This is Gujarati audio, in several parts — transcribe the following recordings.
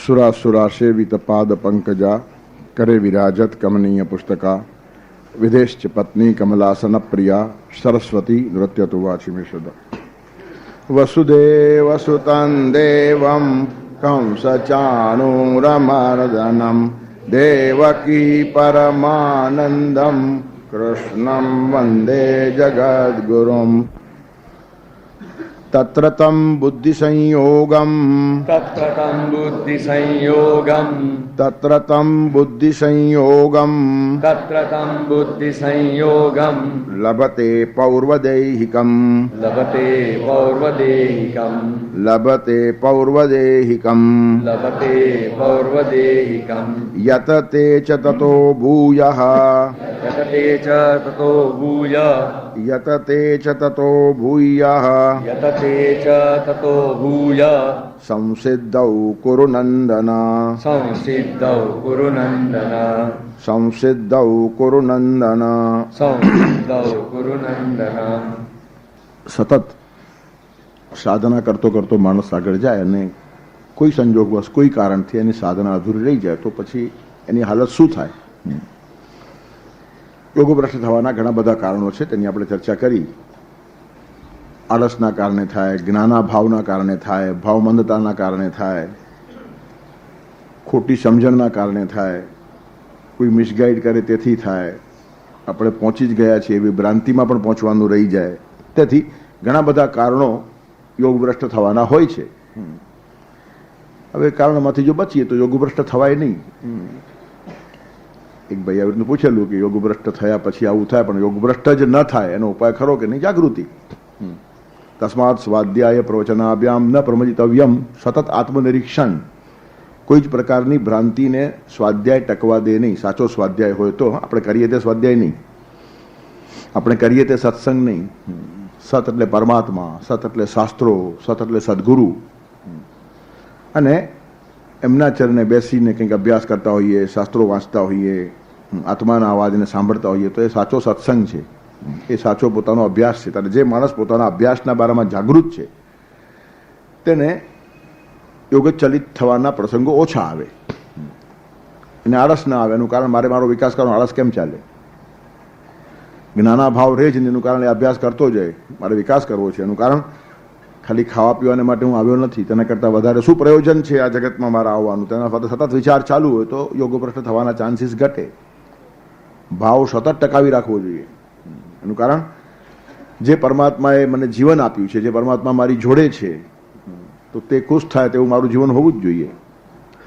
सुरासुरा सेवित पाद पंकजा करे विराजत कमनीय पुस्तका विदेश्च पत्नी कमलासन प्रिया सरस्वती नृत्य तो वाचिमे सदा वसुदेव सुतं देवं कंसचाणूरमर्दनं देवकी परमानन्दं कृष्णं वन्दे जगद्गुरुम् तत्र तं बुद्धिसंयोगं तत्र तं बुद्धिसंयोगं तत्र तं बुद्धिसंयोगं तत्र तं बुद्धिसंयोगं लभते पौर्वदेहिकं लभते पौर्वदेहिकं लभते पौर्वदेहिकं लभते पौर्वदेहिकं यत ते च ततो भूयः यतते च ततो भूय यत ते च ततो भूयः यतते च ततो भूय संसिद्धौ कुरु नन्दन संसिद्धौ कुरु नन्दन संसिद्धौ कुरु नन्दन संसिद्धौ कुरु नन्दन સતત સાધના કરતો કરતો માણસ આગળ જાય અને કોઈ સંજોગવશ કોઈ કારણથી એની સાધના અધૂરી રહી જાય તો પછી એની હાલત શું થાય? યોગભ્રષ્ટ થવાના ઘણા બધા કારણો છે, તેની આપણે ચર્ચા કરી. આળસના કારણે થાય, જ્ઞાનાભાવના કારણે થાય, ભાવમંદતાના કારણે થાય, ખોટી સમજણના કારણે થાય, કોઈ મિસગાઈડ કરે તેથી થાય, આપણે પહોંચી જ ગયા છીએ એવી ભ્રાંતિમાં પણ પહોંચવાનું રહી જાય. તેથી ઘણા બધા કારણો યોગભ્રષ્ટ થવાના હોય છે. હવે કારણમાંથી જો બચીએ તો યોગભ્રષ્ટ થવાય નહીં. એક ભાઈ આવી રીતનું પૂછેલું કે યોગભ્રષ્ટ થયા પછી આવું થાય, પણ યોગભ્રષ્ટ જ ન થાય એનો ઉપાય ખરો કે નહીં? જાગૃતિ. તસ્માત સ્વાધ્યાય પ્રવચનાભ્યામ ન પ્રમજિતવ્યમ. સતત આત્મનિરીક્ષણ. કોઈ જ પ્રકારની ભ્રાંતિને સ્વાધ્યાય ટકવા દે નહીં. સાચો સ્વાધ્યાય હોય તો આપણે કરીએ તે સ્વાધ્યાય નહીં, આપણે કરીએ તે સત્સંગ નહીં. સત એટલે પરમાત્મા, સત એટલે શાસ્ત્રો, સત એટલે સદગુરુ. અને એમના ચરણે બેસીને કંઈક અભ્યાસ કરતા હોઈએ, શાસ્ત્રો વાંચતા હોઈએ, આત્માના અવાજને સાંભળતા હોઈએ તો એ સાચો સત્સંગ છે, એ સાચો પોતાનો અભ્યાસ છે. ત્યારે જે માણસ પોતાના અભ્યાસના બારામાં જાગૃત છે તેને યોગચલિત થવાના પ્રસંગો ઓછા આવે, એને આળસ ના આવે. એનું કારણ મારે મારો વિકાસ કરવાનો, આળસ કેમ ચાલે? જ્ઞાનાભાવ રહે જ એનું કારણ એ અભ્યાસ કરતો જાય, મારે વિકાસ કરવો છે. એનું કારણ ખાલી ખાવા પીવાને માટે હું આવ્યો નથી, તેના કરતાં વધારે શું પ્રયોજન છે આ જગતમાં મારા આવવાનું, તેના સાથે સતત વિચાર ચાલુ હોય તો યોગભ્રષ્ટ થવાના ચાન્સીસ ઘટે. ભાવ સતત ટકાવી રાખવો જોઈએ. એનું કારણ જે પરમાત્માએ મને જીવન આપ્યું છે, જે પરમાત્મા મારી જોડે છે, તો તે ખુશ થાય તેવું મારું જીવન હોવું જ જોઈએ.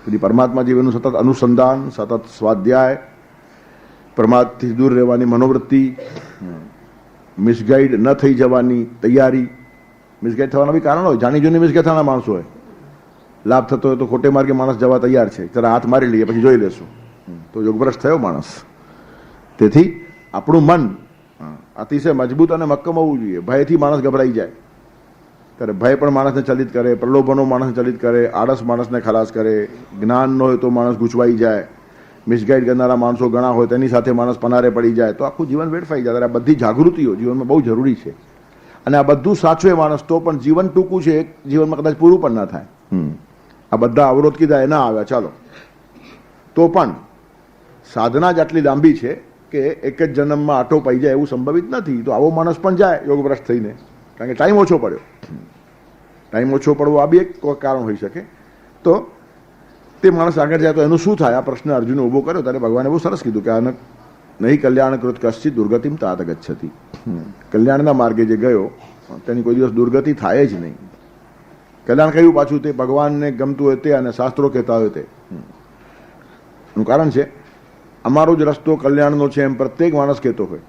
તેથી પરમાત્મા જીવનનું સતત અનુસંધાન, સતત સ્વાધ્યાય, પ્રમાદથી દૂર રહેવાની મનોવૃત્તિ, મિસગાઈડ ન થઈ જવાની તૈયારી. મિસગાઈડ થવાના બી કારણ હોય, જાણી જોઈને મિસગાઈડ થવાના માણસો હોય. લાભ થતો હોય તો ખોટે માર્ગે માણસ જવા તૈયાર છે, જરા હાથ મારી લઈએ પછી જોઈ લેશું, તો યોગભ્રષ્ટ થયો માણસ. તેથી આપણું મન અતિશય મજબૂત અને મક્કમ હોવું જોઈએ. ભયથી માણસ ગભરાઈ જાય, ત્યારે ભય પણ માણસને ચલિત કરે, પ્રલોભનો માણસને ચલિત કરે, આળસ માણસને ખલાસ કરે, જ્ઞાન ન હોય તો માણસ ગૂંચવાઈ જાય, મિસગાઈડ કરનારા માણસો ઘણા હોય તેની સાથે માણસ પનારે પડી જાય, તો આખું જીવન વેડફાઈ જાય. ત્યારે આ બધી જાગૃતિઓ જીવનમાં બહુ જરૂરી છે. અને આ બધું સાચવે માણસ તો પણ જીવન ટૂંકું છે, એક જીવનમાં કદાચ પૂરું પણ ના થાય. આ બધા અવરોધ કીધા એ ના આવ્યા ચાલો, તો પણ સાધના જ આટલી લાંબી છે કે એક જ જન્મમાં આટો પાઈ જાય એવું સંભવિત નથી. તો આવો માણસ પણ જાય યોગભ્રષ્ટ થઈને, કારણ કે ટાઈમ ઓછો પડ્યો. ટાઈમ ઓછો પડવો આ બી એક કારણ હોઈ શકે. તો તે માણસ આગળ જાય તો એનું શું થાય? આ પ્રશ્ન અર્જુને ઊભો કર્યો ત્યારે ભગવાને બહુ સરસ કીધું કે આને નહીં કલ્યાણકૃત કશ્ચિત દુર્ગતિમ તાત ગચ્છતિ. કલ્યાણના માર્ગે જે ગયો તેની કોઈ દિવસ દુર્ગતિ થાય જ નહીં. કલ્યાણ કયું પાછું? તે ભગવાનને ગમતું હોય તે અને શાસ્ત્રો કહેતા હોય તે. એનું કારણ છે અમારો જ રસ્તો કલ્યાણનો છે એમ પ્રત્યેક માણસ કહેતો હોય.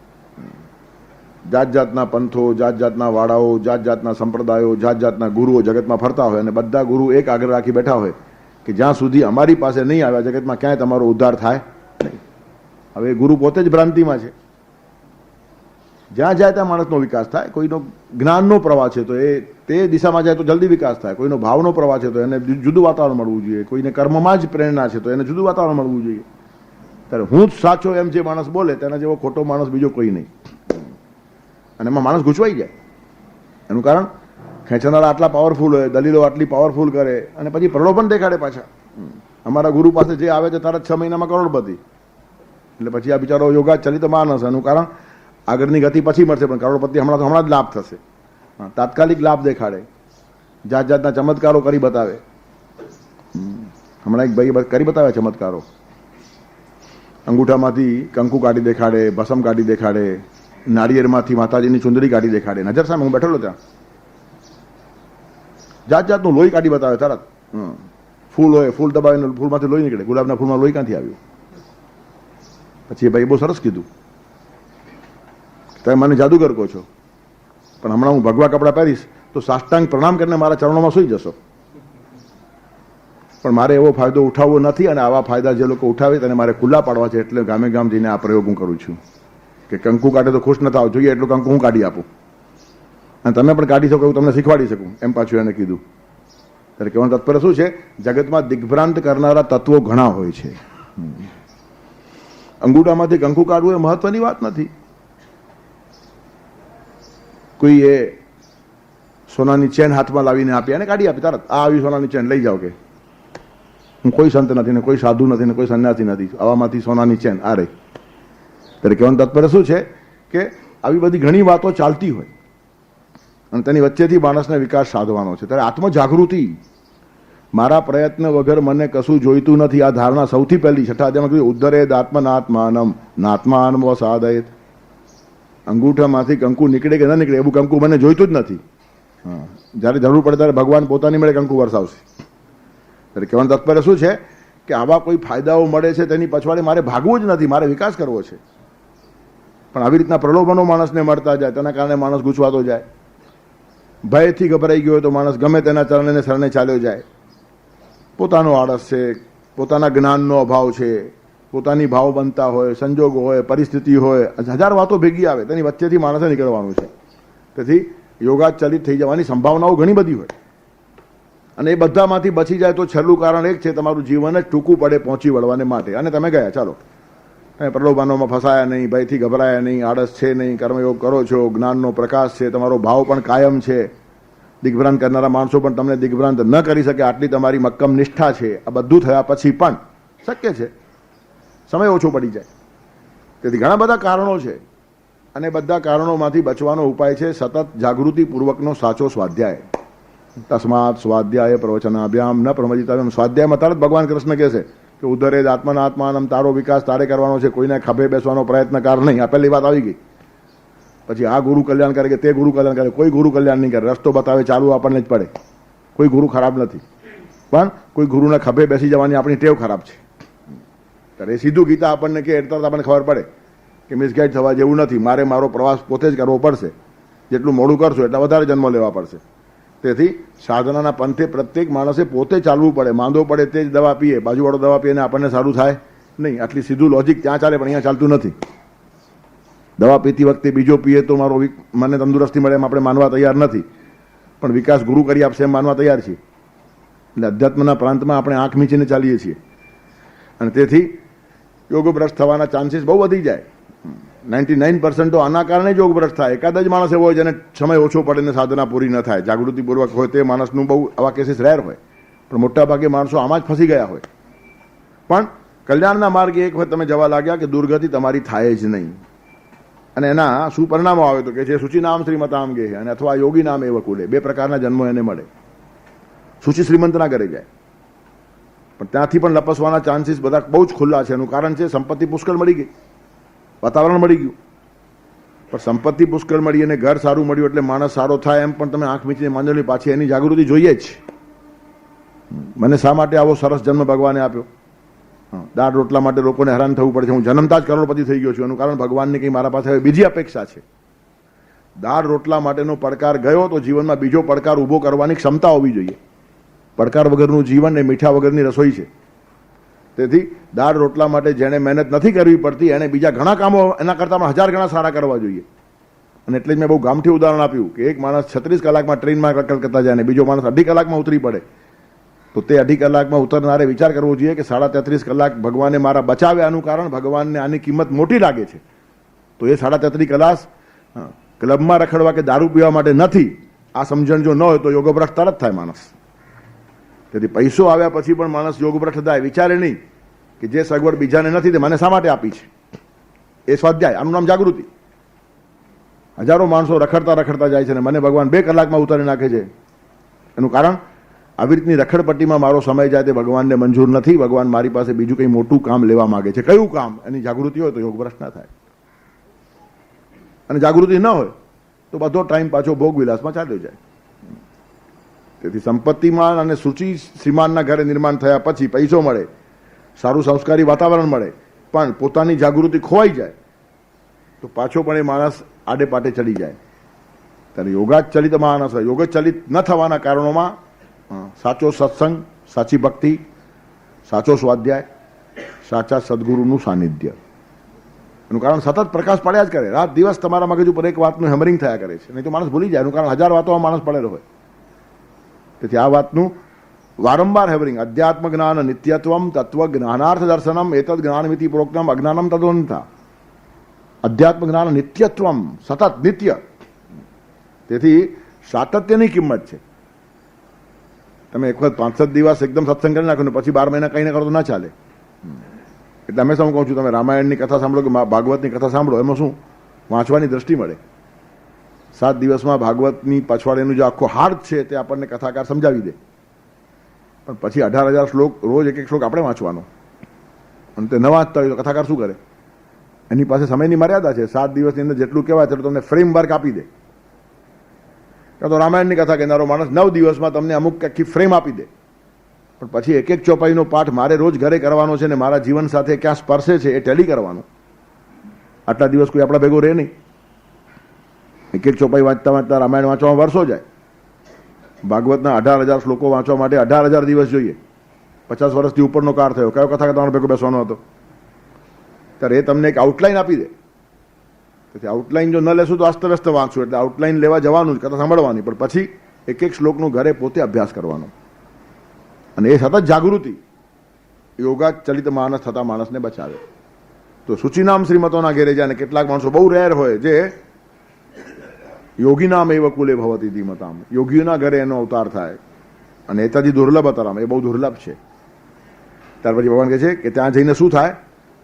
જાત જાતના પંથો, જાત જાતના વાડાઓ, જાત જાતના સંપ્રદાયો, જાત જાતના ગુરુઓ જગતમાં ફરતા હોય અને બધા ગુરુ એક આગળ રાખી બેઠા હોય કે જ્યાં સુધી અમારી પાસે નહીં આવ્યા જગતમાં ક્યાંય તમારો ઉદ્ધાર થાય નહીં. હવે ગુરુ પોતે જ ભ્રાંતિમાં છે. જ્યાં જાય ત્યાં માણસનો વિકાસ થાય. કોઈનો જ્ઞાનનો પ્રવાહ છે તો એ તે દિશામાં જાય તો જલ્દી વિકાસ થાય. કોઈનો ભાવનો પ્રવાહ છે તો એને જુદું વાતાવરણ મળવું જોઈએ. કોઈને કર્મમાં જ પ્રેરણા છે તો એને જુદું વાતાવરણ મળવું જોઈએ. ત્યારે હું જ સાચો એમ જે માણસ બોલે તેના જેવો ખોટો માણસ બીજો કોઈ નહીં. અને એમાં માણસ ગૂંચવાઈ જાય. એનું કારણ ખેંચનારા આટલા પાવરફુલ હોય, દલીલો આટલી પાવરફુલ કરે અને પછી પ્રલોભન દેખાડે પાછા. અમારા ગુરુ પાસે જે આવે છે તરત 6 મહિનામાં કરોડપતિ. એટલે પછી આ બિચારો યોગાચલિત માણસ, એનું કારણ આગળની ગતિ પછી મળશે, પણ કરોડપતિ હમણાં જ લાભ થશે. તાત્કાલિક લાભ દેખાડે, જાત જાતના ચમત્કારો કરી બતાવે. હમણાં એક ભાઈ કરી બતાવે ચમત્કારો, અંગૂઠામાંથી કંકુ કાઢી દેખાડે, ભસમ કાઢી દેખાડે, નાળિયેરમાંથી માતાજીની ચુંદડી કાઢી દેખાડે. નજર સામે હું બેઠેલો ત્યાં, જાત જાતનું લોહી કાઢી બતાવે તરત. ફૂલ હોય, ફૂલ દબાવીને ફૂલમાંથી લોહી નીકળે. ગુલાબના ફૂલમાં લોહી ક્યાંથી આવ્યું? પછી એ ભાઈ બહુ સરસ કીધું, તમે મને જાદુગર કહો છો, પણ હમણાં હું ભગવા કપડાં પહેરીશ તો સાષ્ટાંગ પ્રણામ કરીને મારા ચરણોમાં સૂઈ જશો. પણ મારે એવો ફાયદો ઉઠાવવો નથી, અને આવા ફાયદા જે લોકો ઉઠાવે તેને મારે ખુલ્લા પાડવા છે. એટલે ગામે ગામ જઈને આ પ્રયોગ હું કરું છું કે કંકુ કાઢે તો ખુશ ન થાવ, જોઈએ એટલું કંકુ હું કાઢી આપું, અને તમે પણ કાઢી શકો એવું તમને શીખવાડી શકું, એમ પાછું એને કીધું. ત્યારે કહેવાનું તાત્પર્ય શું છે? જગતમાં દિગ્ભ્રાંત કરનારા તત્વો ઘણા હોય છે. અંગૂઠામાંથી કંકુ કાઢવું એ મહત્વની વાત નથી. કોઈ એ સોનાની ચેન હાથમાં લાવીને આપી અને કાઢી આપી તરત, આ આવી સોનાની ચેન લઈ જાઓ, કે હું કોઈ સંત નથી ને કોઈ સાધુ નથી ને કોઈ સંન્યાસી નથી, આવામાંથી સોનાની ચેન આ રહી. ત્યારે કહેવાનું તાત્પર્ય શું છે કે આવી બધી ઘણી વાતો ચાલતી હોય અને તેની વચ્ચેથી માણસને વિકાસ સાધવાનો છે. ત્યારે આત્મજાગૃતિ, મારા પ્રયત્ન વગર મને કશું જોઈતું નથી, આ ધારણા સૌથી પહેલી. છઠ્ઠા અધ્યાયમાં કીધું, ઉદ્ધરેદ આત્મનાત્માનમ નાત્માનમ વસાદયેત. અંગૂઠામાંથી કંકુ નીકળે કે ન નીકળે એવું કંકુ મને જોઈતું જ નથી. જ્યારે જરૂર પડે ત્યારે ભગવાન પોતાની મળે કંકુ વરસાવશે. ત્યારે કહેવાનું તાત્પર્ય શું છે કે આવા કોઈ ફાયદાઓ મળે છે તેની પછવાડે મારે ભાગવું જ નથી, મારે વિકાસ કરવો છે. પણ આવી રીતના પ્રલોભનો માણસને મળતા જાય, તેના કારણે માણસ ગૂંચવાતો જાય. ભયથી ગભરાઈ ગયો હોય તો માણસ ગમે તેના ચરણે શરણે ચાલ્યો જાય. પોતાનો આળસ છે, પોતાના જ્ઞાનનો અભાવ છે, પોતાની ભાવબંધતા હોય, સંજોગો હોય, પરિસ્થિતિ હોય, હજાર વાતો ભેગી આવે, તેની વચ્ચેથી માણસે નીકળવાનું છે. તેથી યોગાચલિત થઈ જવાની સંભાવનાઓ ઘણી બધી હોય, અને એ બધામાંથી બચી જાય તો છેલ્લું કારણ એક છે, તમારું જીવન જ ટૂંકું પડે પહોંચી વળવાને માટે. અને તમે ગયા, ચાલો તમે પ્રલોભનોમાં ફસાયા નહીં, ભયથી ગભરાયા નહીં, આળસ છે નહીં, કર્મયોગ કરો છો, જ્ઞાનનો પ્રકાશ છે, તમારો ભાવ પણ કાયમ છે. દિગ્ભ્રાંત કરનારા માણસો પણ તમને દિગ્ભ્રાંત ન કરી શકે, આટલી તમારી મક્કમ નિષ્ઠા છે. આ બધું થયા પછી પણ શક્ય છે, સમય ઓછો પડી જાય. તેથી ઘણા બધા કારણો છે, અને બધા કારણોમાંથી બચવાનો ઉપાય છે સતત જાગૃતિપૂર્વકનો સાચો સ્વાધ્યાય. તસ્માત સ્વાધ્યાય પ્રવચનાભ્યામ ન પ્રમજિતાભ્યામ. સ્વાધ્યાયમાં તરત ભગવાન કૃષ્ણ કહે છે કે ઉદ્ધરેદ આત્મનાત્માનમ, તારો વિકાસ તારે કરવાનો છે, કોઈને ખભે બેસવાનો પ્રયત્ન કર નહીં. આ પહેલી વાત આવી ગઈ. પછી આ ગુરુ કલ્યાણ કરે કે તે ગુરુ કલ્યાણ કરે, કોઈ ગુરુ કલ્યાણ નહીં કરે. રસ્તો બતાવે ચાલુ આપણને જ પડે. કોઈ ગુરુ ખરાબ નથી, પણ કોઈ ગુરુના ખભે બેસી જવાની આપણી ટેવ ખરાબ છે. ત્યારે એ સીધું ગીતા આપણને કે એટલે આપણને ખબર પડે કે મિસગાઈડ થવા જેવું નથી, મારે મારો પ્રવાસ પોતે જ કરવો પડશે. જેટલું મોડું કરશો એટલા વધારે જન્મ લેવા પડશે. તેથી સાધનાના પંથે પ્રત્યેક માણસે પોતે ચાલવું પડે. માંદો પડે તે જ દવા પીએ, બાજુવાળો દવા પીએ ને આપણને સારું થાય નહીં. આટલી સીધું લોજિક ત્યાં ચાલે, પણ અહીંયા ચાલતું નથી. દવા પીતી વખતે બીજો પીએ તો મને તંદુરસ્તી મળે એમ આપણે માનવા તૈયાર નથી, પણ વિકાસ ગુરુ કરી આપશે એમ માનવા તૈયાર છીએ. એટલે અધ્યાત્મના પ્રાંતમાં આપણે આંખ મીચીને ચાલીએ છીએ, અને તેથી યોગભ્રષ્ટ થવાના ચાન્સીસ બહુ વધી જાય. 99% તો આના કારણે જ યોગભ્રષ્ટ થાય. એકાદ જ માણસ એવો હોય જેને સમય ઓછો પડે ને સાધના પૂરી ન થાય, જાગૃતિપૂર્વક હોય તે માણસનું બહુ આવા કેસીસ રેર હોય. પણ મોટાભાગે માણસો આમાં જ ફસી ગયા હોય. પણ કલ્યાણના માર્ગે એક વખત તમે જવા લાગ્યા કે દુર્ગતિ તમારી થાય જ નહીં. અને એના શું પરિણામો આવે તો કે છે સૂચિ નામ શ્રીમતામ ગે, અને અથવા યોગી નામ એ વકુલે. બે પ્રકારના જન્મો એને મળે. સૂચિ શ્રીમંતના ઘરે જાય, પણ ત્યાંથી પણ લપસવાના ચાન્સીસ બધા બહુ જ ખુલ્લા છે. એનું કારણ છે સંપત્તિ પુષ્કળ મળી ગઈ, વાતાવરણ મળી ગયું. પણ સંપત્તિ પુષ્કળ મળી અને ઘર સારું મળ્યું એટલે માણસ સારો થાય એમ પણ તમે આંખ મીચીને માંડેલી પાછી એની જાગૃતિ જોઈએ જ. મને શા માટે આવો સરસ જન્મ ભગવાને આપ્યો? દાળ રોટલા માટે લોકોને હેરાન થવું પડે છે, હું જન્મતા જ કરોડપતિ થઈ ગયો છું. એનું કારણ ભગવાનની કંઈ મારા પાસે હવે બીજી અપેક્ષા છે. દાળ રોટલા માટેનો પડકાર ગયો તો જીવનમાં બીજો પડકાર ઊભો કરવાની ક્ષમતા હોવી જોઈએ. પડકાર વગરનું જીવન એ મીઠા વગરની રસોઈ છે. તેથી દાળ રોટલા માટે જેણે મહેનત નથી કરવી પડતી એને બીજા ઘણા કામો એના કરતાં પણ 1000 ગણા સારા કરવા જોઈએ. અને એટલે જ મેં બહુ ગામઠી ઉદાહરણ આપ્યું કે એક માણસ 36 કલાકમાં ટ્રેનમાં કલકત્તા જાય ને બીજો માણસ 2.5 કલાકમાં ઉતરી પડે, તો તે 2.5 કલાકમાં ઉતરનારે વિચાર કરવો જોઈએ કે 33.5 કલાક ભગવાને મારા બચાવ્યાનું કારણ ભગવાનને આની કિંમત મોટી લાગે છે. તો એ 33.5 કલાક ક્લબમાં રખડવા કે દારૂ પીવા માટે નથી. આ સમજણ જો ન હોય તો યોગભ્રષ્ટ તરત થાય માણસ. તેથી પૈસો આવ્યા પછી પણ માણસ યોગભ્રષ્ટ થાય, વિચારે નહીં કે જે સગવડ બીજાને નથી તે મને શા માટે આપી છે. એ સ્વાધ્યાય, આનું નામ જાગૃતિ. હજારો માણસો રખડતા રખડતા જાય છે અને મને ભગવાન 2 કલાકમાં ઉતારી નાખે છે. એનું કારણ આવી રીતની રખડપટ્ટીમાં મારો સમય જાય તે ભગવાનને મંજૂર નથી. ભગવાન મારી પાસે બીજું કંઈ મોટું કામ લેવા માંગે છે. કયું કામ? એની જાગૃતિ હોય તો યોગભ્રષ્ટ ના થાય, અને જાગૃતિ ન હોય તો બધો ટાઈમ પાછો ભોગ વિલાસમાં ચાલ્યો જાય. તેથી સંપત્તિમાં અને સૂચિ શ્રીમાનના ઘરે નિર્માણ થયા પછી પૈસો મળે, સારું સંસ્કારી વાતાવરણ મળે, પણ પોતાની જાગૃતિ ખોવાઈ જાય તો પાછો પણ એ માણસ આડે પાટે ચડી જાય. ત્યારે યોગાચલિત માણસ હોય. યોગચલિત ન થવાના કારણોમાં સાચો સત્સંગ, સાચી ભક્તિ, સાચો સ્વાધ્યાય, સાચા સદગુરુનું સાનિધ્ય. એનું કારણ સતત પ્રકાશ પડ્યા જ કરે. રાત દિવસ તમારા મગજ ઉપર એક વાતનું હેમરિંગ થયા કરે છે, નહીં તો માણસ ભૂલી જાય. એનું કારણ 1000 વાતોમાં માણસ પડેલો હોય. તેથી આ વાતનું વારંવાર હેવરિંગ. અધ્યાત્મ જ્ઞાન નિત્યત્વમ તત્વ જ્ઞાનાર્થ દર્શનમ એતદ જ્ઞાનમિતિ પ્રોક્તમ અજ્ઞાનમ તદોન્તા. અધ્યાત્મ જ્ઞાન નિત્યત્વમ, સતત નિત્ય. તેથી સાતત્યની કિંમત છે. તમે એક વખત 5-7 દિવસ એકદમ સત્સંગ કરી નાખો ને પછી 12 મહિના કંઈ ના કરો તો ના ચાલે. એટલે હંમેશા હું કહું છું, તમે રામાયણની કથા સાંભળો કે ભાગવતની કથા સાંભળો, એમાં શું વાંચવાની દ્રષ્ટિ મળે. 7 દિવસમાં ભાગવતની પછવાડેનું જે આખો હાર્દ છે તે આપણને કથાકાર સમજાવી દે. પણ પછી 18,000 શ્લોક રોજ એક શ્લોક આપણે વાંચવાનો, અને તે ન વાંચતા હોય તો કથાકાર શું કરે? એની પાસે સમયની મર્યાદા છે. 7 દિવસની અંદર જેટલું કહેવાય તેટલું તમને ફ્રેમવર્ક આપી દે. કાં તો રામાયણની કથા કહેનારો માણસ 9 દિવસમાં તમને અમુક આખી ફ્રેમ આપી દે. પણ પછી એક ચોપાઈનો પાઠ મારે રોજ ઘરે કરવાનો છે ને મારા જીવન સાથે ક્યાં સ્પર્શે છે એ ટેલી કરવાનું. આટલા દિવસ કોઈ આપણા ભેગો રહે નહીં. એક ચોપાઈ વાંચતા વાંચતા રામાયણ વાંચવામાં વર્ષો જાય. ભાગવતના 18,000 શ્લોકો વાંચવા માટે 18,000 દિવસ જોઈએ. 50 વર્ષથી ઉપરનો કાળ થયો, કયો કથા તમારો ભેગો બેસવાનો હતો? ત્યારે એ તમને એક આઉટલાઈન આપી દે. તેથી આઉટલાઈન જો ન લેશું તો અસ્તવ્યસ્ત વાંચશું. એટલે આઉટલાઈન લેવા જવાનું જ, કથા સાંભળવાની, પણ પછી એક શ્લોકનું ઘરે પોતે અભ્યાસ કરવાનો. અને એ સતત જાગૃતિ યોગાચલિત માણસ થતા માણસને બચાવે. તો સૂચિનામ શ્રીમતોના ઘેરે જાય. અને કેટલાક માણસો બહુ રેર હોય જે યોગીનામ એવ કુલે ભવતી ધીમતામ, યોગીઓના ઘરે એનો અવતાર થાય. અને એતાથી દુર્લભતરમ, એ બહુ દુર્લભ છે. ત્યાર પછી ભગવાન કહે છે કે ત્યાં જઈને શું થાય?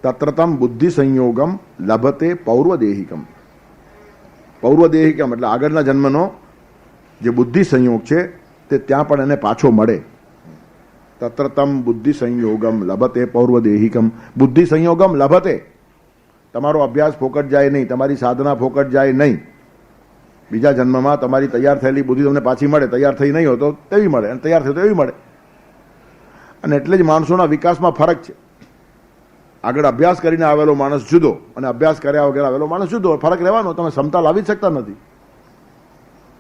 તત્રતમ બુદ્ધિ સંયોગમ લભતે પૌર્વદેહિકમ. પૌર્વદેહિકમ એટલે આગળના જન્મનો જે બુદ્ધિ સંયોગ છે તે ત્યાં પણ એને પાછો મળે. તત્રતમ બુદ્ધિ સંયોગમ લભતે પૌર્વદેહિકમ. બુદ્ધિ સંયોગમ લભતે, તમારો અભ્યાસ ફોકટ જાય નહીં, તમારી સાધના ફોકટ જાય નહીં. બીજા જન્મમાં તમારી તૈયાર થયેલી બુદ્ધિ તમને પાછી મળે. તૈયાર થઈ નહીં હોય તો તેવી મળે, અને તૈયાર થઈ તો એવી મળે. અને એટલે જ માણસોના વિકાસમાં ફરક છે. આગળ અભ્યાસ કરીને આવેલો માણસ જુદો અને અભ્યાસ કર્યા વગર આવેલો માણસ જુદો. ફરક રહેવાનો. તમે ક્ષમતા લાવી જ શકતા નથી.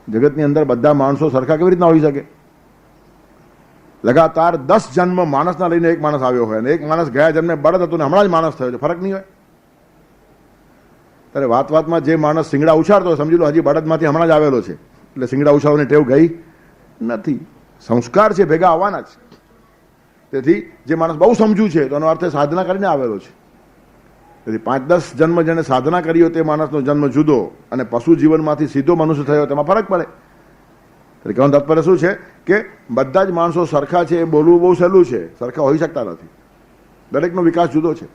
જગતની અંદર બધા માણસો સરખા કેવી રીતના હોઈ શકે? લગાતાર 10 જન્મ માણસના લઈને એક માણસ આવ્યો હોય, અને એક માણસ ગયા જન્મે બળદ હતો ને હમણાં જ માણસ થયો છે. ફરક નહીં હોય? ત્યારે વાતમાં જે માણસ સિંગડા ઉછાળતો હોય, સમજી લો હજી બળદમાંથી હમણાં જ આવેલો છે. એટલે સિંગડા ઉછાળવાની ટેવ ગઈ નથી. સંસ્કાર છે, ભેગા આવવાના જ. તેથી જે માણસ બહુ સમજુ છે તો એનો અર્થ સાધના કરીને આવેલો છે. તેથી 5-10 જન્મ જેને સાધના કરી હોય તે માણસનો જન્મ જુદો, અને પશુ જીવનમાંથી સીધો મનુષ્ય થયો, તેમાં ફરક પડે. એટલે કહેવાનું તાત્પર્ય શું છે કે બધા જ માણસો સરખા છે એ બોલવું બહુ સહેલું છે. સરખા હોઈ શકતા નથી. દરેકનો વિકાસ જુદો છે.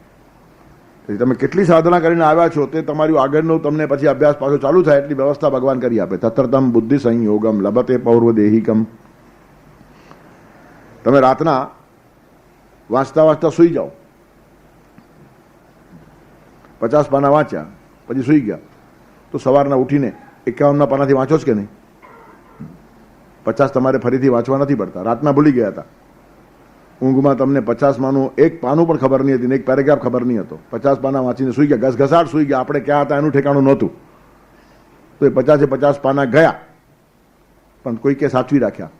તેથી તમે કેટલી સાધના કરીને આવ્યા છો તે તમારું આગળનું તમને પછી અભ્યાસ પાછો ચાલુ થાય એટલી વ્યવસ્થા ભગવાન કરી આપે. તત્રતમ બુદ્ધિ સંયોગમ લભતે પૌર્વદેહિકમ. તમે રાતના વાંચતા વાંચતા સુઈ જાઓ. 50 પાના વાંચ્યા પછી સુઈ ગયા તો સવારના ઉઠીને 51ના પાનાથી વાંચો જ કે નહીં? 50 તમારે ફરીથી વાંચવા નથી પડતા. રાતના ભૂલી ગયા હતા. ઊંઘમાં તમને 50માનું એક પાનું પણ ખબર નહીં હતી ને એક પેરેગ્રાફ ખબર નહીં હતો. 50 પાના વાંચીને સુઈ ગયા, ઘસઘસાટ સુઈ ગયા. આપણે ક્યાં હતા એનું ઠેકાણું નહોતું. તો એ 50 પાના ગયા, પણ કોઈ કે સાચવી રાખ્યા.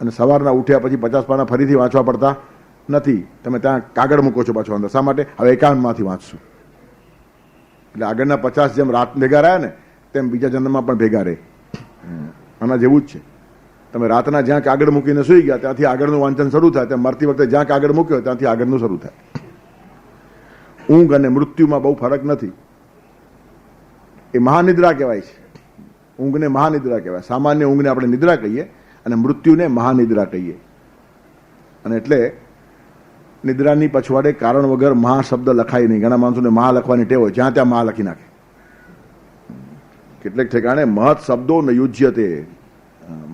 અને સવારના ઉઠ્યા પછી 50 પાના ફરીથી વાંચવા પડતા નથી. તમે ત્યાં કાગળ મૂકો છો પાછો અંદર. શા માટે? હવે 51માંથી વાંચશું. એટલે આગળના 50 જેમ રાત ભેગા રહ્યા ને તેમ બીજા જન્મમાં પણ ભેગા રહે. આના જેવું જ છે. તમે રાતના જ્યાં કાગળ મૂકીને સુઈ ગયા ત્યાંથી આગળનું વાંચન શરૂ થાય. તેમ મરતી વખતે જ્યાં કાગળ મૂક્યો ત્યાંથી આગળનું શરૂ થાય. ઊંઘ અને મૃત્યુમાં બહુ ફરક નથી. એ મહાનિદ્રા કહેવાય છે. ઊંઘને મહાનિદ્રા કહેવાય. સામાન્ય ઊંઘને આપણે નિદ્રા કહીએ અને મૃત્યુને મહાનિદ્રા કહીએ. અને એટલે નિદ્રાની પછવાડે કારણ વગર મહા શબ્દ લખાય નહીં. ઘણા માણસોને મહા લખવાની ટેવ હોય, જ્યાં ત્યાં મહા લખી નાખે. કેટલેક ઠેકાણે મહત શબ્દો ન યુજ્ય તે.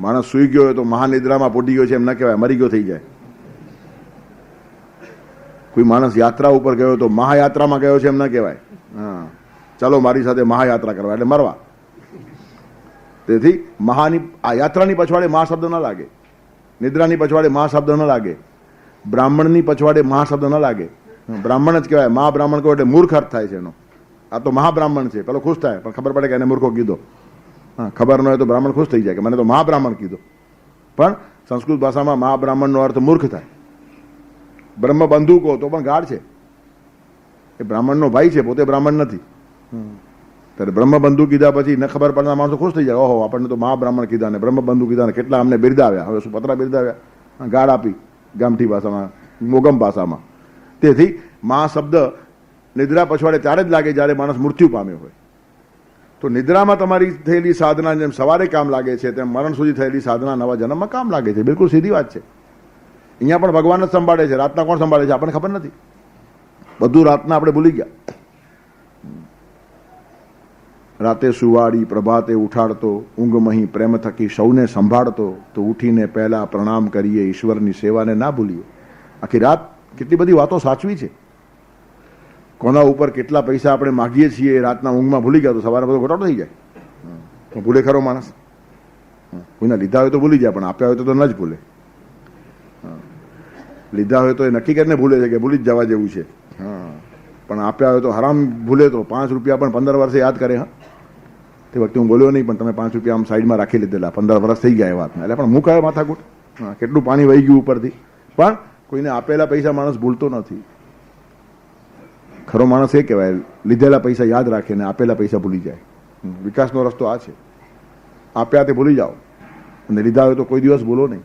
માણસ સૂઈ ગયો હોય તો મહાનિદ્રામાં પોટી ગયો છે એમ ના કહેવાય, મરી ગયો થઈ જાય. કોઈ માણસ યાત્રા ઉપર ગયો તો મહાયાત્રામાં ગયો છે એમ ના કહેવાય. હા, ચાલો મારી સાથે મહાયાત્રા કરવા, એટલે મરવા. તેથી મહાની આ યાત્રાની પછવાડે મહા શબ્દ ન લાગે, નિદ્રાની પછવાડે મહા શબ્દ ન લાગે, બ્રાહ્મણની પછવાડે મહા શબ્દ ન લાગે. બ્રાહ્મણ જ કહેવાય. મહાબ્રાહ્મણ કહો એટલે મૂર્ખ અર્થ થાય છે એનો. આ તો મહાબ્રાહ્મણ છે, પેલો ખુશ થાય, પણ ખબર પડે કે એને મૂર્ખો કીધો. હા, ખબર ન હોય તો બ્રાહ્મણ ખુશ થઈ જાય કે મને તો મહાબ્રાહ્મણ કીધો. પણ સંસ્કૃત ભાષામાં મહાબ્રાહ્મણનો અર્થ મૂર્ખ થાય. બ્રહ્મબંધુ કહો તો પણ ગાઢ છે, એ બ્રાહ્મણનો ભાઈ છે, પોતે બ્રાહ્મણ નથી. ત્યારે બ્રહ્મબંધુ કીધા પછી ન ખબર પડતા માણસો ખુશ થઈ જાય, ઓહો આપણને તો મહાબ્રાહ્મણ કીધા ને બ્રહ્મબંધુ કીધા ને કેટલા અમને બિરદાવ્યા. હવે શું પતરા બિરદાવ્યા, ગાઢ આપી ગામઠી ભાષામાં, મોગમ ભાષામાં. તેથી મહા શબ્દ નિદ્રા પછવાડે ત્યારે જ લાગે જ્યારે માણસ મૃત્યુ પામ્યો હોય. તો નિદ્રામાં તમારી થયેલી સાધના જેમ સવારે કામ લાગે છે તેમ મરણ સુધી થયેલી સાધના નવા જન્મમાં કામ લાગે છે. બિલકુલ સીધી વાત છે. અહીંયા પણ ભગવાન જ સંભાળે છે, રાતના કોણ સંભાળે છે આપણને ખબર નથી. બધું રાતના આપણે ભૂલી ગયા. રાતે સુવાડી પ્રભાતે ઉઠાડતો, ઊંઘમહી પ્રેમ થકી સૌને સંભાળતો, તો ઉઠીને પહેલા પ્રણામ કરીએ, ઈશ્વરની સેવાને ના ભૂલીએ. આખી રાત કેટલી બધી વાતો સાચવી છે. કોના ઉપર કેટલા પૈસા આપણે માગીએ છીએ રાતના ઊંઘમાં ભૂલી ગયા તો સવારે બધો ઘટાડો થઈ જાય. તો ભૂલે ખરો માણસ. કોઈના લીધા હોય તો ભૂલી જાય, પણ આપ્યા હોય તો ન જ ભૂલે. લીધા હોય તો એ નક્કી કરીને ભૂલે છે કે ભૂલી જ જવા જેવું છે. હા, પણ આપ્યા હોય તો હરામ ભૂલે તો 5 રૂપિયા પણ 15 વર્ષે યાદ કરે. હા, તે વખતે હું બોલ્યો નહીં, પણ તમે 5 રૂપિયા આમ સાઈડમાં રાખી લીધેલા, 15 વર્ષ થઈ ગયા એ વાતમાં. એટલે પણ હું કયો માથાકૂટ. હા, કેટલું પાણી વહી ગયું ઉપરથી. પણ કોઈને આપેલા પૈસા માણસ ભૂલતો નથી. ખરો માણસ એ કહેવાય, લીધેલા પૈસા યાદ રાખે ને આપેલા પૈસા ભૂલી જાય. વિકાસનો રસ્તો આ છે. આપ્યા તે ભૂલી જાઓ અને લીધા હોય તો કોઈ દિવસ બોલો નહીં.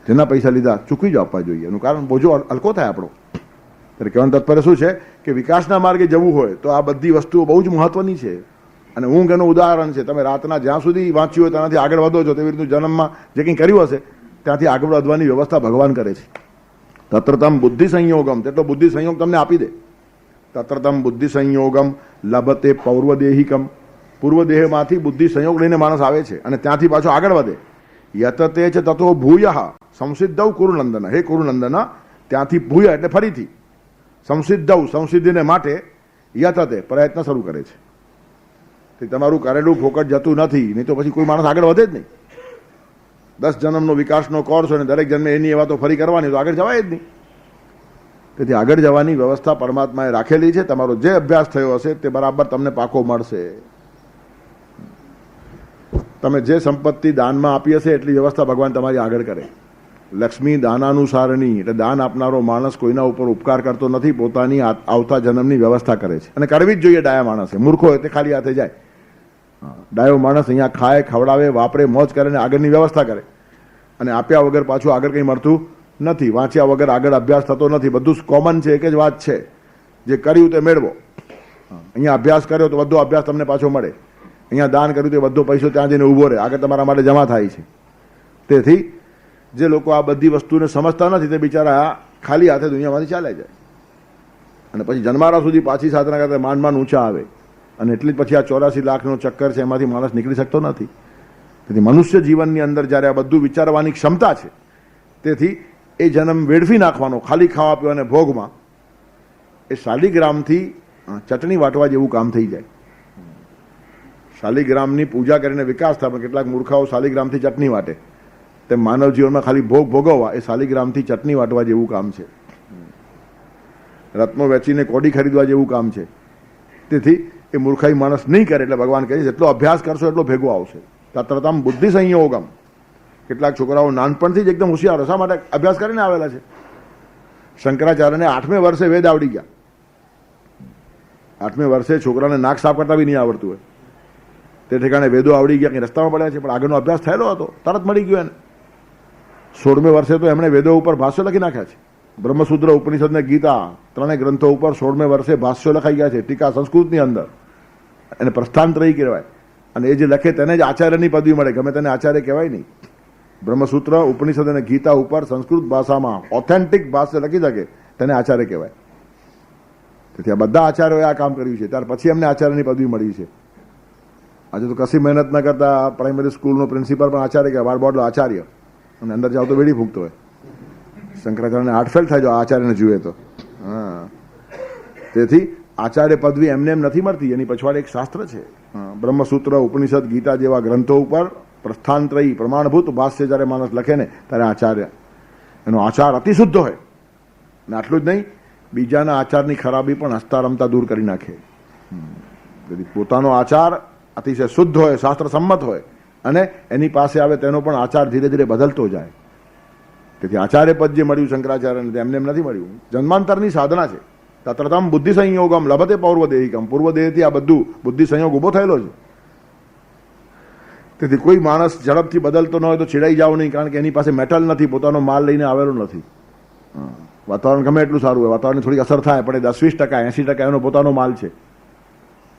જેના પૈસા લીધા ચૂકવી જ આપવા જોઈએ. એનું કારણ બોજો હલકો થાય આપણો. ત્યારે કહેવાનું તાત્પર્ય શું છે કે વિકાસના માર્ગે જવું હોય તો આ બધી વસ્તુઓ બહુ જ મહત્વની છે. અને ઊંઘ એનું ઉદાહરણ છે. તમે રાતના જ્યાં સુધી વાંચ્યું હોય ત્યાંથી આગળ વધો છો, તેવી રીતનું જન્મમાં જે કંઈ કર્યું હશે ત્યાંથી આગળ વધવાની વ્યવસ્થા ભગવાન કરે છે. તત્રતમ બુદ્ધિ સંયોગમ, તેટલો બુદ્ધિ સંયોગ તમને આપી દે. તત્રતમ બુદ્ધિ સંયોગમ લભતે પૌર્વદેહિકમ. પૂર્વદેહમાંથી બુદ્ધિ સંયોગ લઈને માણસ આવે છે અને ત્યાંથી પાછો આગળ વધે. યતતે છે તતો ભૂય સંસિદ્ધવ કુરુનંદન. હે કુરુનંદન, ત્યાંથી ભૂય એટલે ફરીથી, સંસિદ્ધવ સંસિદ્ધિને માટે યતતે પ્રયત્ન શરૂ કરે છે. તે તમારું કરેલું ફોકટ જતું નથી, નહીં તો પછી કોઈ માણસ આગળ વધે જ નહીં. 10 જન્મનો વિકાસનો કોર્સ હોય ને દરેક જન્મે એની વાતો ફરી કરવાની તો આગળ જવાય જ નહીં. તેથી આગળ જવાની વ્યવસ્થા પરમાત્માએ રાખેલી છે. તમારો જે અભ્યાસ થયો હશે તે બરાબર તમને પાકો મળશે. તમે જે સંપત્તિ દાનમાં આપી હશે એટલી વ્યવસ્થા ભગવાન તમારી આગળ કરે. લક્ષ્મી દાનાનુસારની, એટલે દાન આપનારો માણસ કોઈના ઉપર ઉપકાર કરતો નથી, પોતાની આવતા જન્મની વ્યવસ્થા કરે છે. અને કરવી જ જોઈએ ડાયા માણસે. મૂર્ખો હોય તે ખાલી હાથે જાય. ડાયો માણસ અહીંયા ખાય, ખવડાવે, વાપરે, મોજ કરે ને આગળની વ્યવસ્થા કરે. અને આપ્યા વગર પાછું આગળ કંઈ મળતું નથી. વાંચ્યા વગર આગળ અભ્યાસ થતો નથી. બધું કોમન છે, એક જ વાત છે, જે કર્યું તે મેળવો. અહીંયા અભ્યાસ કર્યો તો બધો અભ્યાસ તમને પાછો મળે. અહીંયા દાન કર્યું તો બધો પૈસો ત્યાં જઈને ઊભો રહે, આગળ તમારા માટે જમા થાય છે. તેથી જે લોકો આ બધી વસ્તુને સમજતા નથી તે બિચારા ખાલી હાથે દુનિયામાંથી ચાલ્યા જાય અને પછી જન્મારા સુધી પાછી સાધના કરતા માંડ માંડ ઊંચા આવે. અને એટલી જ પછી આ 84 લાખનો ચક્કર છે, એમાંથી માણસ નીકળી શકતો નથી. તેથી મનુષ્ય જીવનની અંદર જ્યારે આ બધું વિચારવાની ક્ષમતા છે, તેથી એ જન્મ વેડફી નાખવાનો ખાલી ખાવા પીવા અને ભોગમાં, એ શાલિગ્રામથી ચટણી વાટવા જેવું કામ થઈ જાય. શાલિગ્રામની પૂજા કરીને વિકાસ થાય, પણ કેટલાક મૂર્ખાઓ શાલિગ્રામથી ચટણી વાટે. તેમ માનવ જીવનમાં ખાલી ભોગ ભોગવવા એ શાલિગ્રામથી ચટણી વાટવા જેવું કામ છે. રત્નો વેચીને કોડી ખરીદવા જેવું કામ છે. તેથી એ મૂર્ખાઈ માણસ નહીં કરે. એટલે ભગવાન કહે છે જેટલો અભ્યાસ કરશો એટલો ભેગો આવશે. તત્રતમ બુદ્ધિ સંયોગમ. કેટલાક છોકરાઓ નાનપણથી જ એકદમ હોશિયાર, શા માટે અભ્યાસ કરીને આવેલા છે. શંકરાચાર્યને 8મે વર્ષે વેદ આવડી ગયા. 8મે વર્ષે છોકરાને નાક સાફ કરતા બી નહીં આવડતું હોય, તે ઠેકાણે વેદો આવડી ગયા, કંઈ રસ્તામાં પડ્યા છે, પણ આગળનો અભ્યાસ થયેલો હતો, તરત મળી ગયો એને. 16મે વર્ષે તો એમણે વેદો ઉપર ભાષ્યો લખી નાખ્યા છે. બ્રહ્મસૂત્ર, ઉપનિષદ ને ગીતા, 3 ગ્રંથો ઉપર 16મે વર્ષે ભાષ્યો લખાઈ ગયા છે. ટીકા સંસ્કૃતની અંદર, એને પ્રસ્થાનત્રયી કહેવાય. અને એ જે લખે તેને જ આચાર્યની પદવી મળે, ગમે તેને આચાર્ય કહેવાય નહીં. બ્રહ્મસૂત્ર ઉપનિષદ અને ગીતા ઉપર સંસ્કૃત ભાષામાં ઓથેન્ટિક ભાષા લખી શકે તેને આચાર્ય કહેવાય. તેથી આ બધા આચાર્યોએ આ કામ કર્યું છે. ત્યાર પછી એમને આચાર્યની પદવી મળી છે. આજે તો કશી મહેનત ન કરતા પ્રાઇમરી સ્કૂલનો પ્રિન્સિપાલ પણ આચાર્ય કહેવાય, બાર બોર્ડનો આચાર્ય, અને અંદર જાવ તો વેડી ફૂંકતો હોય. શંકરાચાર્યને હાર્ટફેલ થાય જો આચાર્યને જુએ તો. હા, તેથી આચાર્ય પદવી એમને એમ નથી મળતી, એની પછવાડે એક શાસ્ત્ર છે. બ્રહ્મસૂત્ર, ઉપનિષદ, ગીતા જેવા ગ્રંથો ઉપર પ્રસ્થાનત્રયી પ્રમાણભૂત ભાષ્ય જ્યારે માણસ લખે ને ત્યારે આચાર્ય, એનો આચાર અતિ શુદ્ધ હોય. અને આટલું જ નહીં, બીજાના આચારની ખરાબી પણ હસતા રમતા દૂર કરી નાખે. તેથી પોતાનો આચાર અતિશય શુદ્ધ હોય, શાસ્ત્ર સંમત હોય, અને એની પાસે આવે તેનો પણ આચાર ધીરે ધીરે બદલતો જાય. તેથી આચાર્ય પદ જે મળ્યું શંકરાચાર્યને એમને એમ નથી મળ્યું, જન્માંતરની સાધના છે. તત્રતમ બુદ્ધિ સંયોગમ લભતે પૌર્વદેહિકમ, પૂર્વદેહથી આ બધું બુદ્ધિ સંયોગ ઉભો થયેલો છે. તેથી કોઈ માણસ ઝડપથી બદલતો ન હોય તો ચીડાઈ જાવ નહીં, કારણ કે એની પાસે મેટલ નથી, પોતાનો માલ લઈને આવેલો નથી. વાતાવરણ ગમે એટલું સારું હોય, વાતાવરણની થોડી અસર થાય, પણ 10-20%, 80% એનો પોતાનો માલ છે.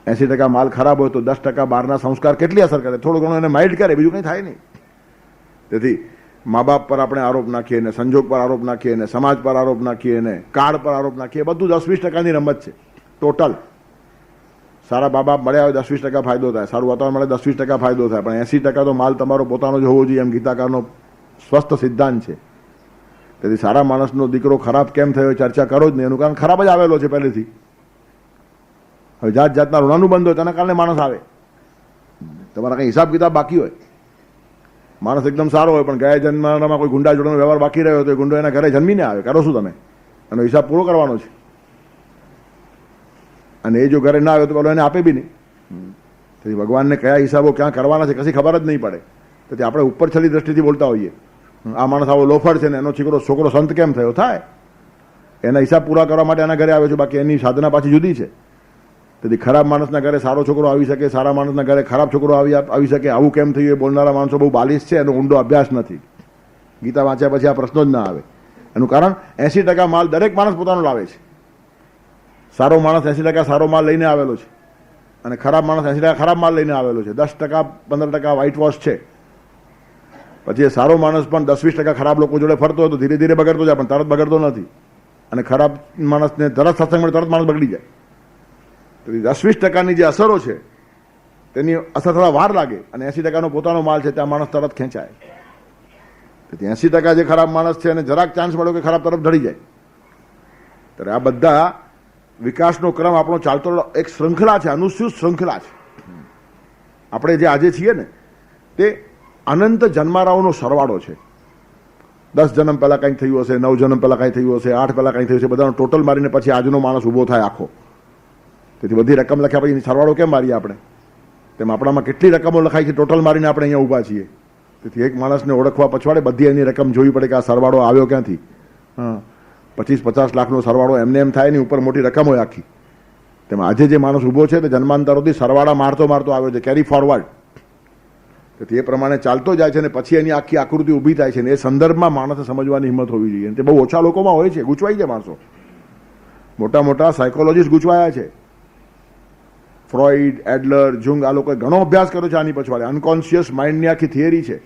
80% માલ ખરાબ હોય તો 10% બહારના સંસ્કાર કેટલી અસર કરે, થોડું ઘણું એને માઇલ્ડ કરે, બીજું કંઈ થાય નહીં. તેથી મા બાપ પર આપણે આરોપ નાખીએ ને, સંજોગ પર આરોપ નાખીએ ને, સમાજ પર આરોપ નાખીએ ને, કાળ પર આરોપ નાખીએ, બધું 10-20%ની રમત છે ટોટલ. સારા મા બાપ મળ્યા હોય 10-20% ફાયદો થાય, સારું વાતાવરણ મળે 10-20% ફાયદો થાય, પણ 80% તો માલ તમારો પોતાનો જ હોવો જોઈએ, એમ ગીતાકારનો સ્વસ્થ સિદ્ધાંત છે. તેથી સારા માણસનો દીકરો ખરાબ કેમ થયો ચર્ચા કરો જ નહીં, એનું કારણ ખરાબ જ આવેલો છે પહેલેથી. હવે જાત જાતના ઋણાનું બંધ હોય તેના કારણે માણસ આવે. તમારા કંઈ હિસાબ કિતાબ બાકી હોય, માણસ એકદમ સારો હોય પણ ગયા જન્મમાં કોઈ ગુંડા જોડેનો વ્યવહાર બાકી રહ્યો તો એ ગુંડો એના ઘરે જન્મીને આવે, કરો શું તમે? એનો હિસાબ પૂરો કરવાનો છે. અને એ જો ઘરે ના આવે તો પેલો એને આપે બી નહીં. તેથી ભગવાનને કયા હિસાબો ક્યાં કરવાના છે કશી ખબર જ નહીં પડે. તેથી આપણે ઉપર છેલ્લી દ્રષ્ટિથી બોલતા હોઈએ, આ માણસ આવો લોફર છે ને એનો છોકરો સંત કેમ થયો? થાય, એના હિસાબ પૂરા કરવા માટે એના ઘરે આવે છે, બાકી એની સાધના પાછી જુદી છે. તેથી ખરાબ માણસના ઘરે સારો છોકરો આવી શકે, સારા માણસના ઘરે ખરાબ છોકરો આવી શકે, આવું કેમ થયું એ બોલનારા માણસો બહુ બાલિશ છે, એનો ઊંડો અભ્યાસ નથી. ગીતા વાંચ્યા પછી આ પ્રશ્નો જ ના આવે. એનું કારણ 80% માલ દરેક માણસ પોતાનો લાવે છે. સારો માણસ 80% સારો માલ લઈને આવેલો છે, અને ખરાબ માણસ 80% ખરાબ માલ લઈને આવેલો છે. 10%-15% વ્હાઇટ વોશ છે. પછી એ સારો માણસ પણ 10-20% ખરાબ લોકો જોડે ફરતો હોય તો ધીરે ધીરે બગડતો જાય, પણ તરત બગડતો નથી. અને ખરાબ માણસને તરત સત્સંગ મળે તરત માણસ બગડી જાય. તો 10-20%ની જે અસરો છે તેની અસર થતા વાર લાગે, અને 80%નો પોતાનો માલ છે ત્યાં માણસ તરત ખેંચાય. તેથી 80% જે ખરાબ માણસ છે એને જરાક ચાન્સ મળ્યો કે ખરાબ તરફ ઢળી જાય. ત્યારે આ બધા વિકાસનો ક્રમ આપણો ચાલતો એક શૃંખલા છે, અનુસૂત શૃંખલા છે. આપણે જે આજે છીએ ને તે અનંત જન્મારાઓનો સરવાળો છે. 10 જન્મ પહેલા કંઈક થયું હશે, 9 જન્મ પહેલા કંઈ થયું હશે, 8 પહેલા કંઈ થયું હશે, બધાનો ટોટલ મારીને પછી આજનો માણસ ઊભો થાય આખો. તેથી બધી રકમ લખ્યા પછી સરવાળો કેમ મારીએ આપણે? તેમ આપણામાં કેટલી રકમો લખાય છે ટોટલ મારીને આપણે અહીંયા ઊભા છીએ. તેથી એક માણસને ઓળખવા પછવાડે બધી એની રકમ જોવી પડે કે આ સરવાળો આવ્યો ક્યાંથી. 25-50 લાખનો સરવાળો એમને એમ થાય નહીં, ઉપર મોટી રકમ હોય આખી. તેમાં આજે જે માણસ ઊભો છે તે જન્માંતરોથી સરવાળા મારતો આવ્યો છે, કેરી ફોરવર્ડ. તેથી એ પ્રમાણે ચાલતો જાય છે અને પછી એની આખી આકૃતિ ઊભી થાય છે, ને એ સંદર્ભમાં માણસે સમજવાની હિંમત હોવી જોઈએ. તે બહુ ઓછા લોકોમાં હોય છે, ગૂંચવાઈ જાય માણસો. મોટા મોટા સાયકોલોજીસ્ટ ગૂંચવાયા છે. ફ્રોઇડ, એડલર, જુંગ, આ લોકોએ ઘણો અભ્યાસ કર્યો છે આની પછવાડે. અનકોન્શિયસ માઇન્ડની આખી થિયરી છે.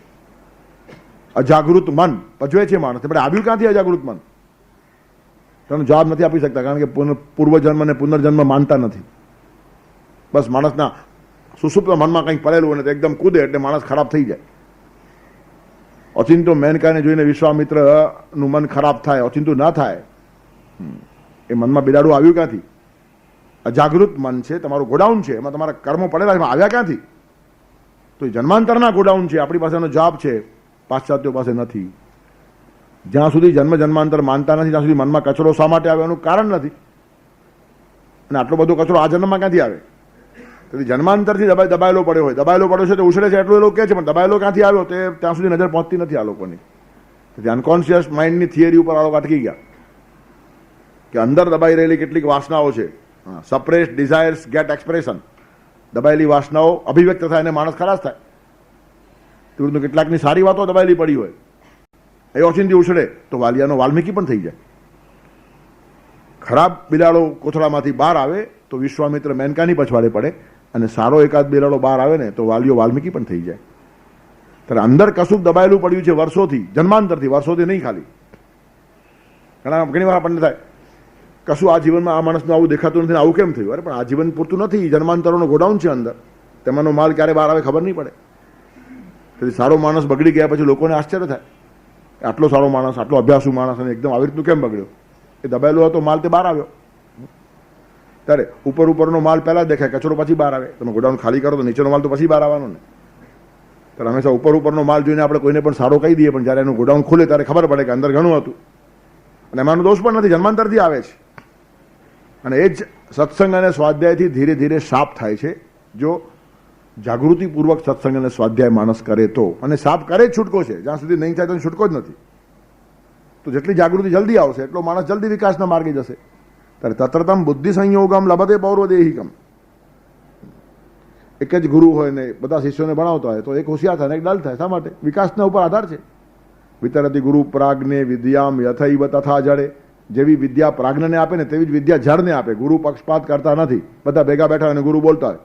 અજાગૃત મન પજવે છે માણસ. આપણે આવ્યું ક્યાંથી અજાગૃત મન? તેનો જવાબ નથી આપી શકતા, કારણ કે પૂર્વજન્મ અને પુનર્જન્મ માનતા નથી. બસ માણસના સુસુપ્ત મનમાં કંઈક પડેલું હોય ને તો એકદમ કૂદે એટલે માણસ ખરાબ થઈ જાય. ઓચિંતો મેનકાને જોઈને વિશ્વામિત્રનું મન ખરાબ થાય, ઓચિંતું ના થાય. એ મનમાં બિલાડું આવ્યું ક્યાંથી? અજાગૃત મન છે, તમારું ગોડાઉન છે, એમાં તમારા કર્મો પડેલા છે, આવ્યા ક્યાંથી? તો એ જન્માંતરના ગોડાઉન છે. આપણી પાસેનો જવાબ છે, પાશ્ચાત્યો પાસે નથી. જ્યાં સુધી જન્માંતર માનતા નથી ત્યાં સુધી મનમાં કચરો શા માટે આવે એનું કારણ નથી. અને આટલો બધો કચરો આ જન્મમાં ક્યાંથી આવે? તેથી જન્માંતરથી દબાયેલો પડ્યો હોય, દબાયેલો પડ્યો છે તો ઉછળે છે એટલું એ લોકો કહે છે, પણ દબાયેલો ક્યાંથી આવ્યો તે ત્યાં સુધી નજર પહોંચતી નથી આ લોકોની. તેથી અનકોન્શિયસ માઇન્ડની થિયરી ઉપર આ લોકો અટકી ગયા કે અંદર દબાઈ રહેલી કેટલીક વાસનાઓ છે. Suppressed desires get expression. દબાયેલી વાસનાઓ અભિવ્યક્ત થાય અને માણસ ખલાસ થાય. તેવું કેટલાકની સારી વાતો દબાયેલી પડી હોય, એ ઓચિંતી ઉછળે તો વાલિયાનો વાલ્મીકી પણ થઈ જાય. ખરાબ બિલાડો કોથળામાંથી બહાર આવે તો વિશ્વામિત્ર મેનકાની પછવાડે પડે, અને સારો એકાદ બિલાડો બહાર આવે ને તો વાલિયો વાલ્મીકી પણ થઈ જાય. ત્યારે અંદર કશુંક દબાયેલું પડ્યું છે વર્ષોથી, જન્માંતરથી, વર્ષોથી નહીં ખાલી. ઘણી વાર આપણને થાય કશું આ જીવનમાં આ માણસનું આવું દેખાતું નથી, આવું કેમ થયું? અરે પણ આ જીવન પૂરતું નથી, જન્માંતરોનો ગોડાઉન છે અંદર, તેમાંનો માલ ક્યારે બહાર આવે ખબર નહીં પડે. તેથી સારો માણસ બગડી ગયા પછી લોકોને આશ્ચર્ય થાય, આટલો સારો માણસ, આટલો અભ્યાસુ માણસ અને એકદમ આવી રીતનું કેમ બગડ્યો? એ દબાયેલો હતો માલ, તે બહાર આવ્યો. ત્યારે ઉપરનો માલ પહેલા દેખાય, કચરો પછી બહાર આવે. તમે ગોડાઉન ખાલી કરો તો નીચેનો માલ તો પછી બહાર આવવાનો ને. ત્યારે હંમેશા ઉપરનો માલ જોઈને આપણે કોઈને પણ સારો કહી દઈએ, પણ જ્યારે એનું ગોડાઉન ખુલે ત્યારે ખબર પડે કે અંદર ઘણું હતું. અને એમાંનો દોષ પણ નથી, જન્માંતરથી આવે છે. અને એ જ સત્સંગ અને સ્વાધ્યાયથી ધીરે ધીરે સાફ થાય છે. જો જાગૃતિપૂર્વક સત્સંગ અને સ્વાધ્યાય માણસ કરે તો, અને સાફ કરે જ છૂટકો છે. જ્યાં સુધી નહીં થાય તો છૂટકો જ નથી. તો જેટલી જાગૃતિ જલ્દી આવશે એટલો માણસ જલ્દી વિકાસના માર્ગે જશે. ત્યારે તત્રતમ બુદ્ધિ સંયોગમ લભતે પૌર્વદેહિકમ. એક જ ગુરુ હોય ને બધા શિષ્યોને ભણાવતા હોય તો એક હોશિયાર થાય ને એક ડલ થાય. શા માટે? વિકાસના ઉપર આધાર છે. વિતરતી ગુરુ પ્રાજ્ઞે વિદ્યામ યથૈવ તથા જડે. જેવી વિદ્યા પ્રાજ્ઞને આપે ને તેવી જ વિદ્યા જળને આપે. ગુરુ પક્ષપાત કરતા નથી, બધા ભેગા બેઠા અને ગુરુ બોલતા હોય.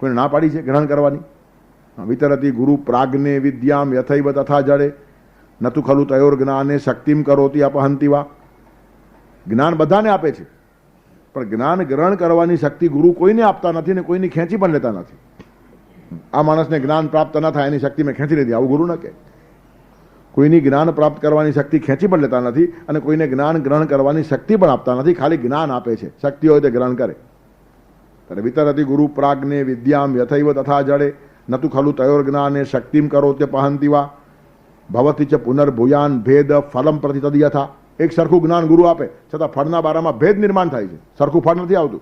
કોઈને ના પાડી છે ગ્રહણ કરવાની? વિતરતી ગુરુ પ્રાજ્ઞે વિદ્યામ યથૈવ તથા જડે નતુ ખલુ તયોર જ્ઞાને શક્તિમ કરોતી અપહંતિ વા. જ્ઞાન બધાને આપે છે, પણ જ્ઞાન ગ્રહણ કરવાની શક્તિ ગુરુ કોઈને આપતા નથી ને કોઈની ખેંચી પણ લેતા નથી. આ માણસને જ્ઞાન પ્રાપ્ત ન થાય એની શક્તિ મેં ખેંચી લીધી, આવું ગુરુ ન કહે. કોઈની જ્ઞાન પ્રાપ્ત કરવાની શક્તિ ખેંચી પણ લેતા નથી અને કોઈને જ્ઞાન ગ્રહણ કરવાની શક્તિ પણ આપતા નથી, ખાલી જ્ઞાન આપે છે. શક્તિ હોય તે ગ્રહણ કરે. ત્યારે વિતરતી ગુરુ પ્રાજ્ઞે વિદ્યામ યથૈવ તથા જડે નતુ ખલુ તયોર જ્ઞાને શક્તિમ કરોતે પહંતિ વા ભવતી ચ પુનર્ભૂયાન ભેદ ફલમ પ્રતિ તદયથા. એક સરખું જ્ઞાન ગુરુ આપે છતાં ફળના બારામાં ભેદ નિર્માણ થાય છે, સરખું ફળ નથી આવતું.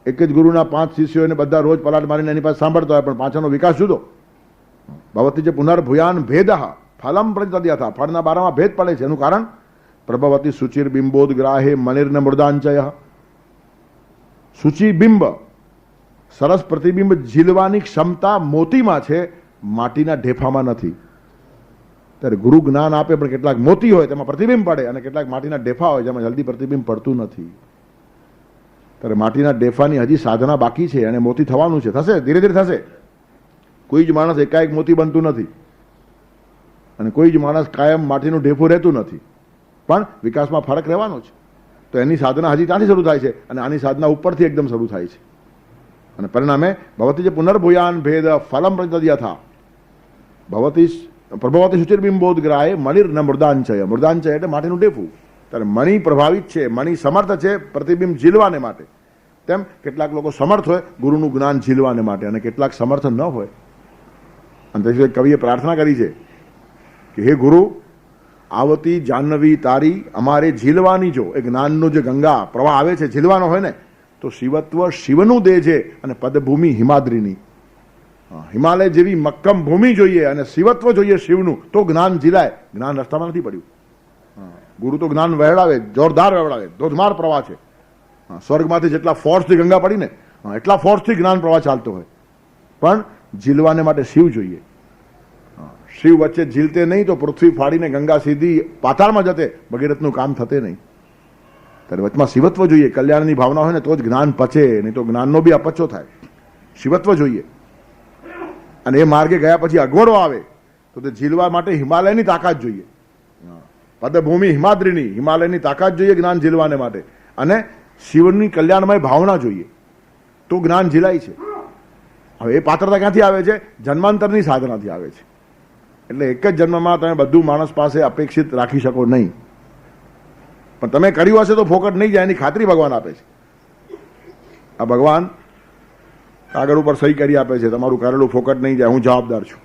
એક જ ગુરુના 5 શિષ્યોને બધા રોજ પલાટ મારીને એની પાસે સાંભળતા હોય, પણ પાછળનો વિકાસ જુદો. ભવતી ચ પુનર્ભૂયાન ભેદ ફલમ પ્રતિ તદયથા. ફળના બારામાં ભેદ પડે છે. એનું કારણ પ્રભવતી શુચિર બિંબોદ ગ્રાહે મનિર્ન મૃદાંચય. શુચિબિંબ, સરસ પ્રતિબિંબ ઝીલવાની ક્ષમતા મોતીમાં છે, માટીના ઢેફામાં નથી. ત્યારે ગુરુ જ્ઞાન આપે પણ કેટલાક મોતી હોય તેમાં પ્રતિબિંબ પડે અને કેટલાક માટીના ઢેફા હોય જેમાં જલ્દી પ્રતિબિંબ પડતું નથી. ત્યારે માટીના ઢેફાની હજી સાધના બાકી છે અને મોતી થવાનું છે, થશે, ધીરે ધીરે થશે. કોઈ જ માણસ એકાએક મોતી બનતું નથી અને કોઈ જ માણસ કાયમ માટીનું ઢેફું રહેતું નથી, પણ વિકાસમાં ફરક રહેવાનો છે. તો એની સાધના હજી ત્યાંથી શરૂ થાય છે અને આની સાધના ઉપરથી એકદમ શરૂ થાય છે. અને પરિણામે ભવતી જે પુનર્ભૂયાન ભેદ ફલમ પ્રતિયથા ભવતી પ્રભવતી શુચિર્બિંબોદ ગ્રાહે મણિર ન મૃદાંચય. મૃદાંચય એટલે માટીનું ઢેફું. ત્યારે મણિ પ્રભાવિત છે, મણિ સમર્થ છે પ્રતિબિંબ ઝીલવાને માટે. તેમ કેટલાક લોકો સમર્થ હોય ગુરુનું જ્ઞાન ઝીલવાને માટે અને કેટલાક સમર્થ ન હોય. અને તેથી કવિએ પ્રાર્થના કરી છે કે હે ગુરુ, આવતી જાહ્નવી તારી અમારે ઝીલવાની. જો એ જ્ઞાનનો જે ગંગા પ્રવાહ આવે છે ઝીલવાનો હોય ને તો શિવત્વ શિવનું દેહ છે અને પદભૂમિ હિમાદ્રીની. હિમાલય જેવી મક્કમ ભૂમિ જોઈએ અને શિવત્વ જોઈએ શિવનું, તો જ્ઞાન ઝીલાય. જ્ઞાન રસ્તામાં નથી પડ્યું. ગુરુ તો જ્ઞાન વહેડાવે, જોરદાર વહેડાવે, ધોધમાર પ્રવાહ છે. સ્વર્ગમાંથી જેટલા ફોર્સથી ગંગા પડી ને એટલા ફોર્સથી જ્ઞાન પ્રવાહ ચાલતો હોય, પણ ઝીલવાને માટે શિવ જોઈએ. શિવ વચ્ચે ઝીલતે નહીં તો પૃથ્વી ફાડીને ગંગા સીધી પાતાળમાં જતે, ભગીરથનું કામ થતે નહીં. ત્યારે વચમાં શિવત્વ જોઈએ. કલ્યાણની ભાવના હોય ને તો જ જ્ઞાન પચે, નહીં તો જ્ઞાનનો બી અપચો થાય. શિવત્વ જોઈએ. અને એ માર્ગે ગયા પછી અગવડો આવે તો તે ઝીલવા માટે હિમાલયની તાકાત જોઈએ. પદભૂમિ હિમાદ્રીની, હિમાલયની તાકાત જોઈએ જ્ઞાન ઝીલવાને માટે. અને શિવની કલ્યાણમય ભાવના જોઈએ તો જ્ઞાન ઝીલાય છે. હવે એ પાત્રતા ક્યાંથી આવે છે? જન્માંતરની સાધનાથી આવે છે. એટલે એક જ જન્મમાં તમે બધું માણસ પાસે અપેક્ષિત રાખી શકો નહીં, પણ તમે કર્યું હશે તો ફોકટ નહીં જાય એની ખાતરી ભગવાન આપે છે. આ ભગવાન કાગળ ઉપર સહી કરી આપે છે, તમારું કરેલું ફોકટ નહીં જાય, હું જવાબદાર છું.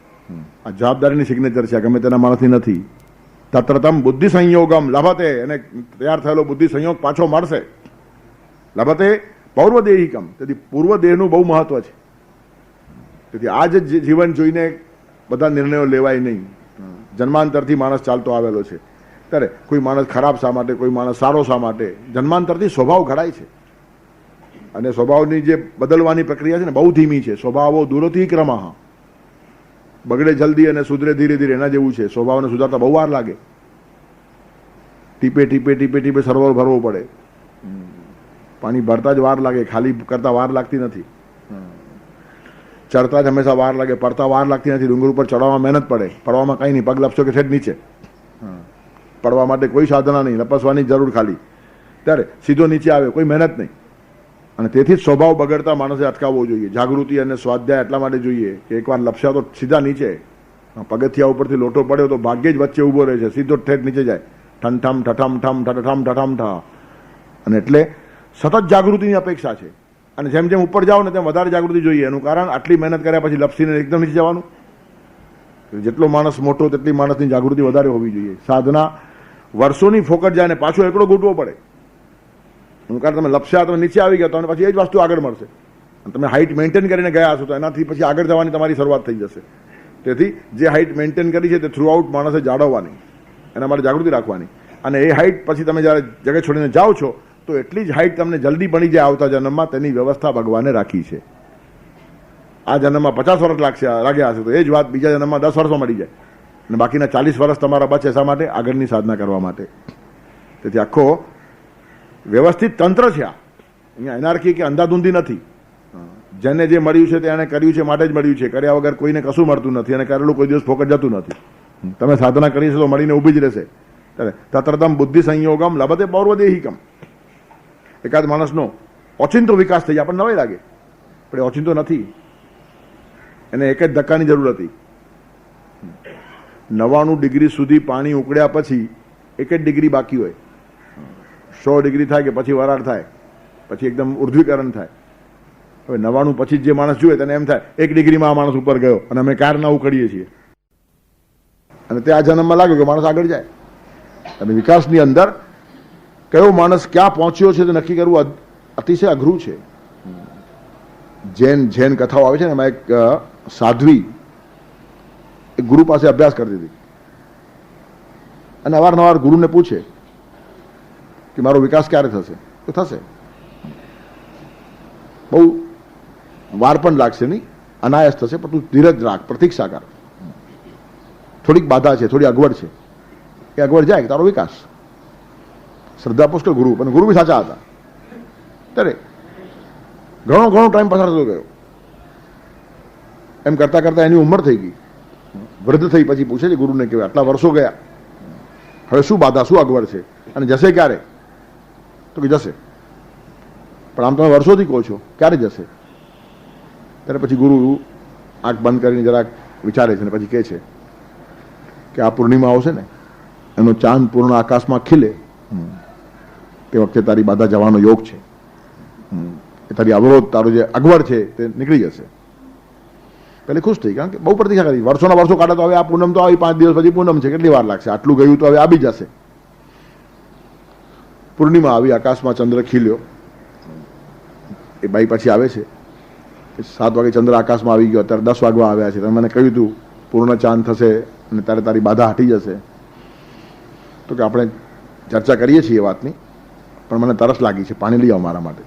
આ જવાબદારીની સિગ્નેચર છે, ગમે તેના માણસની નથી. તત્રતમ બુદ્ધિ સંયોગમ લભતે, એને તૈયાર થયેલો બુદ્ધિ સંયોગ પાછો મળશે. લભતે પૌર્વદેહિકમ, તેથી પૂર્વ દેહનું બહુ મહત્વ છે. તેથી આ જ જીવન જોઈને બધા નિર્ણયો લેવાય નહીં. જન્માંતરથી માણસ ચાલતો આવેલો છે. ત્યારે કોઈ માણસ ખરાબ શા માટે, કોઈ માણસ સારો શા માટે? જન્માંતરથી સ્વભાવ ઘડાય છે અને સ્વભાવની જે બદલવાની પ્રક્રિયા છે ને બહુ ધીમી છે. સ્વભાવો દૂરોથી ક્રમઃ, બગડે જલ્દી અને સુધરે ધીરે ધીરે, એના જેવું છે. સ્વભાવને સુધારતા બહુ વાર લાગે. ટીપે ટીપે ટીપે ટીપે સરોવર ભરવો પડે. પાણી ભરતા જ વાર લાગે, ખાલી કરતા વાર લાગતી નથી. ચડતા જ હંમેશા વાર લાગે, પડતા વાર લાગતી નથી. ડુંગર ઉપર ચડવામાં મહેનત પડે, પડવામાં કંઈ નહીં, પગ લપસો કે ઠેઠ નીચે. પડવા માટે કોઈ સાધના નહીં, લપસવાની જરૂર ખાલી. ત્યારે સીધો નીચે આવે, કોઈ મહેનત નહીં. અને તેથી જ સ્વભાવ બગડતા માણસે અટકાવવો જોઈએ. જાગૃતિ અને સ્વાધ્યાય એટલા માટે જોઈએ કે એકવાર લપસ્યા તો સીધા નીચે. પગથિયા ઉપરથી લોટો પડ્યો તો ભાગ્યે જ વચ્ચે ઊભો રહે છે, સીધો ઠેઠ નીચે જાય. ઠમઠમ ઠઠમ ઠમ ઠઠમ ઠઠમ ઠ. અને એટલે સતત જાગૃતિની અપેક્ષા છે. અને જેમ જેમ ઉપર જાઓ ને તેમ વધારે જાગૃતિ જોઈએ. એનું કારણ આટલી મહેનત કર્યા પછી લપસીને એકદમ નીચે જવાનું. જેટલો માણસ મોટો તેટલી માણસની જાગૃતિ વધારે હોવી જોઈએ. સાધના વર્ષોની ફોકટ જાય ને પાછો એકડો ગૂંટવો પડે. એનું કારણ તમે લપસ્યા, તમે નીચે આવી ગયા તો પછી એ જ વસ્તુ આગળ મળશે. અને તમે હાઇટ મેન્ટેન કરીને ગયા હશો તો એનાથી પછી આગળ જવાની તમારી શરૂઆત થઈ જશે. તેથી જે હાઇટ મેન્ટેન કરી છે તે થ્રુઆઉટ માણસે જાળવવાની, એના માટે જાગૃતિ રાખવાની. અને એ હાઇટ પછી તમે જ્યારે જગ્યા છોડીને જાઓ છો તો એટલી જ હાઇટ તમને જલ્દી બની જાય આવતા જન્મમાં. તેની વ્યવસ્થા ભગવાને રાખી છે. આ જન્મમાં 50 વર્ષ લાગ્યા હશે તો એ જ વાત બીજા જન્મમાં 10 વર્ષમાં મળી જાય. અને બાકીના 40 વર્ષ તમારા બચે શા માટે? આગળની સાધના કરવા માટે. તેથી આખો વ્યવસ્થિત તંત્ર છે આ. અહીંયા એનાર્કી કે અંધાધૂંધી નથી. જેને જે મળ્યું છે તે એને કર્યું છે માટે જ મળ્યું છે. કર્યા વગર કોઈને કશું મળતું નથી અને કરેલું કોઈ દિવસ ફોકટ જતું નથી. તમે સાધના કરી છે તો મળીને ઊભી જ રહેશે. તત્રતમ બુદ્ધિ સંયોગમ લભતે પૌર્વદેહિકમ. એકાદ માણસનો ઓચિંતો વિકાસ થઈ જાય, આપણને નવાઈ લાગે, પણ એ ઓચિંતો નથી. એને એક જ ધક્કાની જરૂર હતી. 99 ડિગ્રી સુધી પાણી ઉકળ્યા પછી એક જ ડિગ્રી બાકી હોય. 100 ડિગ્રી થાય કે પછી વરાળ થાય, પછી એકદમ ઉર્ધ્વીકરણ થાય. હવે 99 પછી જે માણસ જુએ તેને એમ થાય 1 ડિગ્રીમાં આ માણસ ઉપર ગયો અને અમે કારના ઉકળીએ છીએ. અને તે આ જન્મમાં લાગ્યું કે માણસ આગળ જાય. અને વિકાસની અંદર કયો માણસ ક્યાં પહોંચ્યો છે તે નક્કી કરવું અતિશય અઘરું છે. જૈન કથાઓ આવે છે ને, એમાં એક સાધ્વી એક ગુરુ પાસે અભ્યાસ કરતી હતી અને અવારનવાર ગુરુને પૂછે કે મારો વિકાસ ક્યારે થશે? તો થશે, બહુ વાર પણ લાગશે નહીં, અનાયાસ થશે, પણ તું ધીરજ રાખ, પ્રતીક્ષા કર. થોડીક બાધા છે, થોડી અગવડ છે, એ અગવડ જાય કે તારો વિકાસ. શ્રદ્ધા પુષ્કળ ગુરુ, પણ ગુરુ બી સાચા હતા. ત્યારે ઘણો ટાઈમ પસાર થતો ગયો. એમ કરતા કરતા એની ઉંમર થઈ ગઈ, વૃદ્ધ થઈ. પછી પૂછે છે ગુરુને કે આટલા વર્ષો ગયા, હવે શું બાધા, શું અગવડ છે અને જશે ક્યારે? તો કે જશે. પણ આમ તમે વર્ષોથી કહો છો, ક્યારે જશે? ત્યારે પછી ગુરુ આંખ બંધ કરીને જરાક વિચારે છે અને પછી કહે છે કે આ પૂર્ણિમા આવશે ને, એનો ચાંદ પૂર્ણ આકાશમાં ખીલે તે વખતે તારી બાધા જવાનો યોગ છે. એ તારી અવરોધ, તારો જે અગવડ છે તે નીકળી જશે. પેલી ખુશ થઈ, કારણ કે બહુ પ્રતીક્ષા કરી. વર્ષોના વર્ષો કાઢે તો હવે આ પૂનમ તો આવી, 5 દિવસ પછી પૂનમ છે, કેટલી વાર લાગશે? આટલું ગયું તો હવે આવી જશે. પૂર્ણિમા આવી, આકાશમાં ચંદ્ર ખીલ્યો. એ બાઈ પછી આવે છે, 7 વાગે ચંદ્ર આકાશમાં આવી ગયો, અત્યારે 10 વાગવા આવ્યા છે. તમે મને કહ્યું હતું પૂર્ણ ચાંદ થશે અને ત્યારે તારી બાધા હટી જશે. તો કે આપણે ચર્ચા કરીએ છીએ એ વાતની, પણ મને તરસ લાગી છે, પાણી લઈ આવો મારા માટે.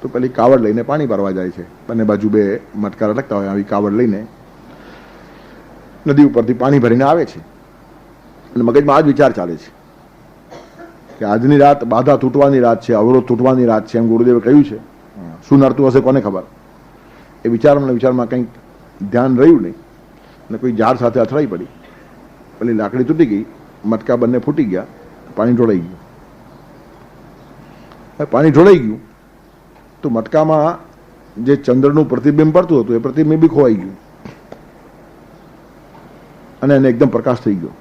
તો પેલી કાવડ લઈને પાણી ભરવા જાય છે. બંને બાજુ 2 મટકા લટકતા હોય, આવી કાવડ લઈને નદી ઉપરથી પાણી ભરીને આવે છે. અને મગજમાં આ જ વિચાર ચાલે છે કે આજની રાત બાધા તૂટવાની રાત છે, અવરોધ તૂટવાની રાત છે, એમ ગુરુદેવે કહ્યું છે. શું નડતું હશે કોને ખબર? એ વિચારમાં કંઈક ધ્યાન રહ્યું નહીં અને કોઈ ઝાડ સાથે અથડાઈ પડી. પેલી લાકડી તૂટી ગઈ, મટકા બંને ફૂટી ગયા, પાણી ઢોળાઈ ગયું. પાણી ઢોળાઈ ગયું તો મટકામાં જે ચંદ્રનું પ્રતિબિંબ પડતું હતું એ પ્રતિબિંબ બી ખોવાઈ ગયું અને એને એકદમ પ્રકાશ થઈ ગયો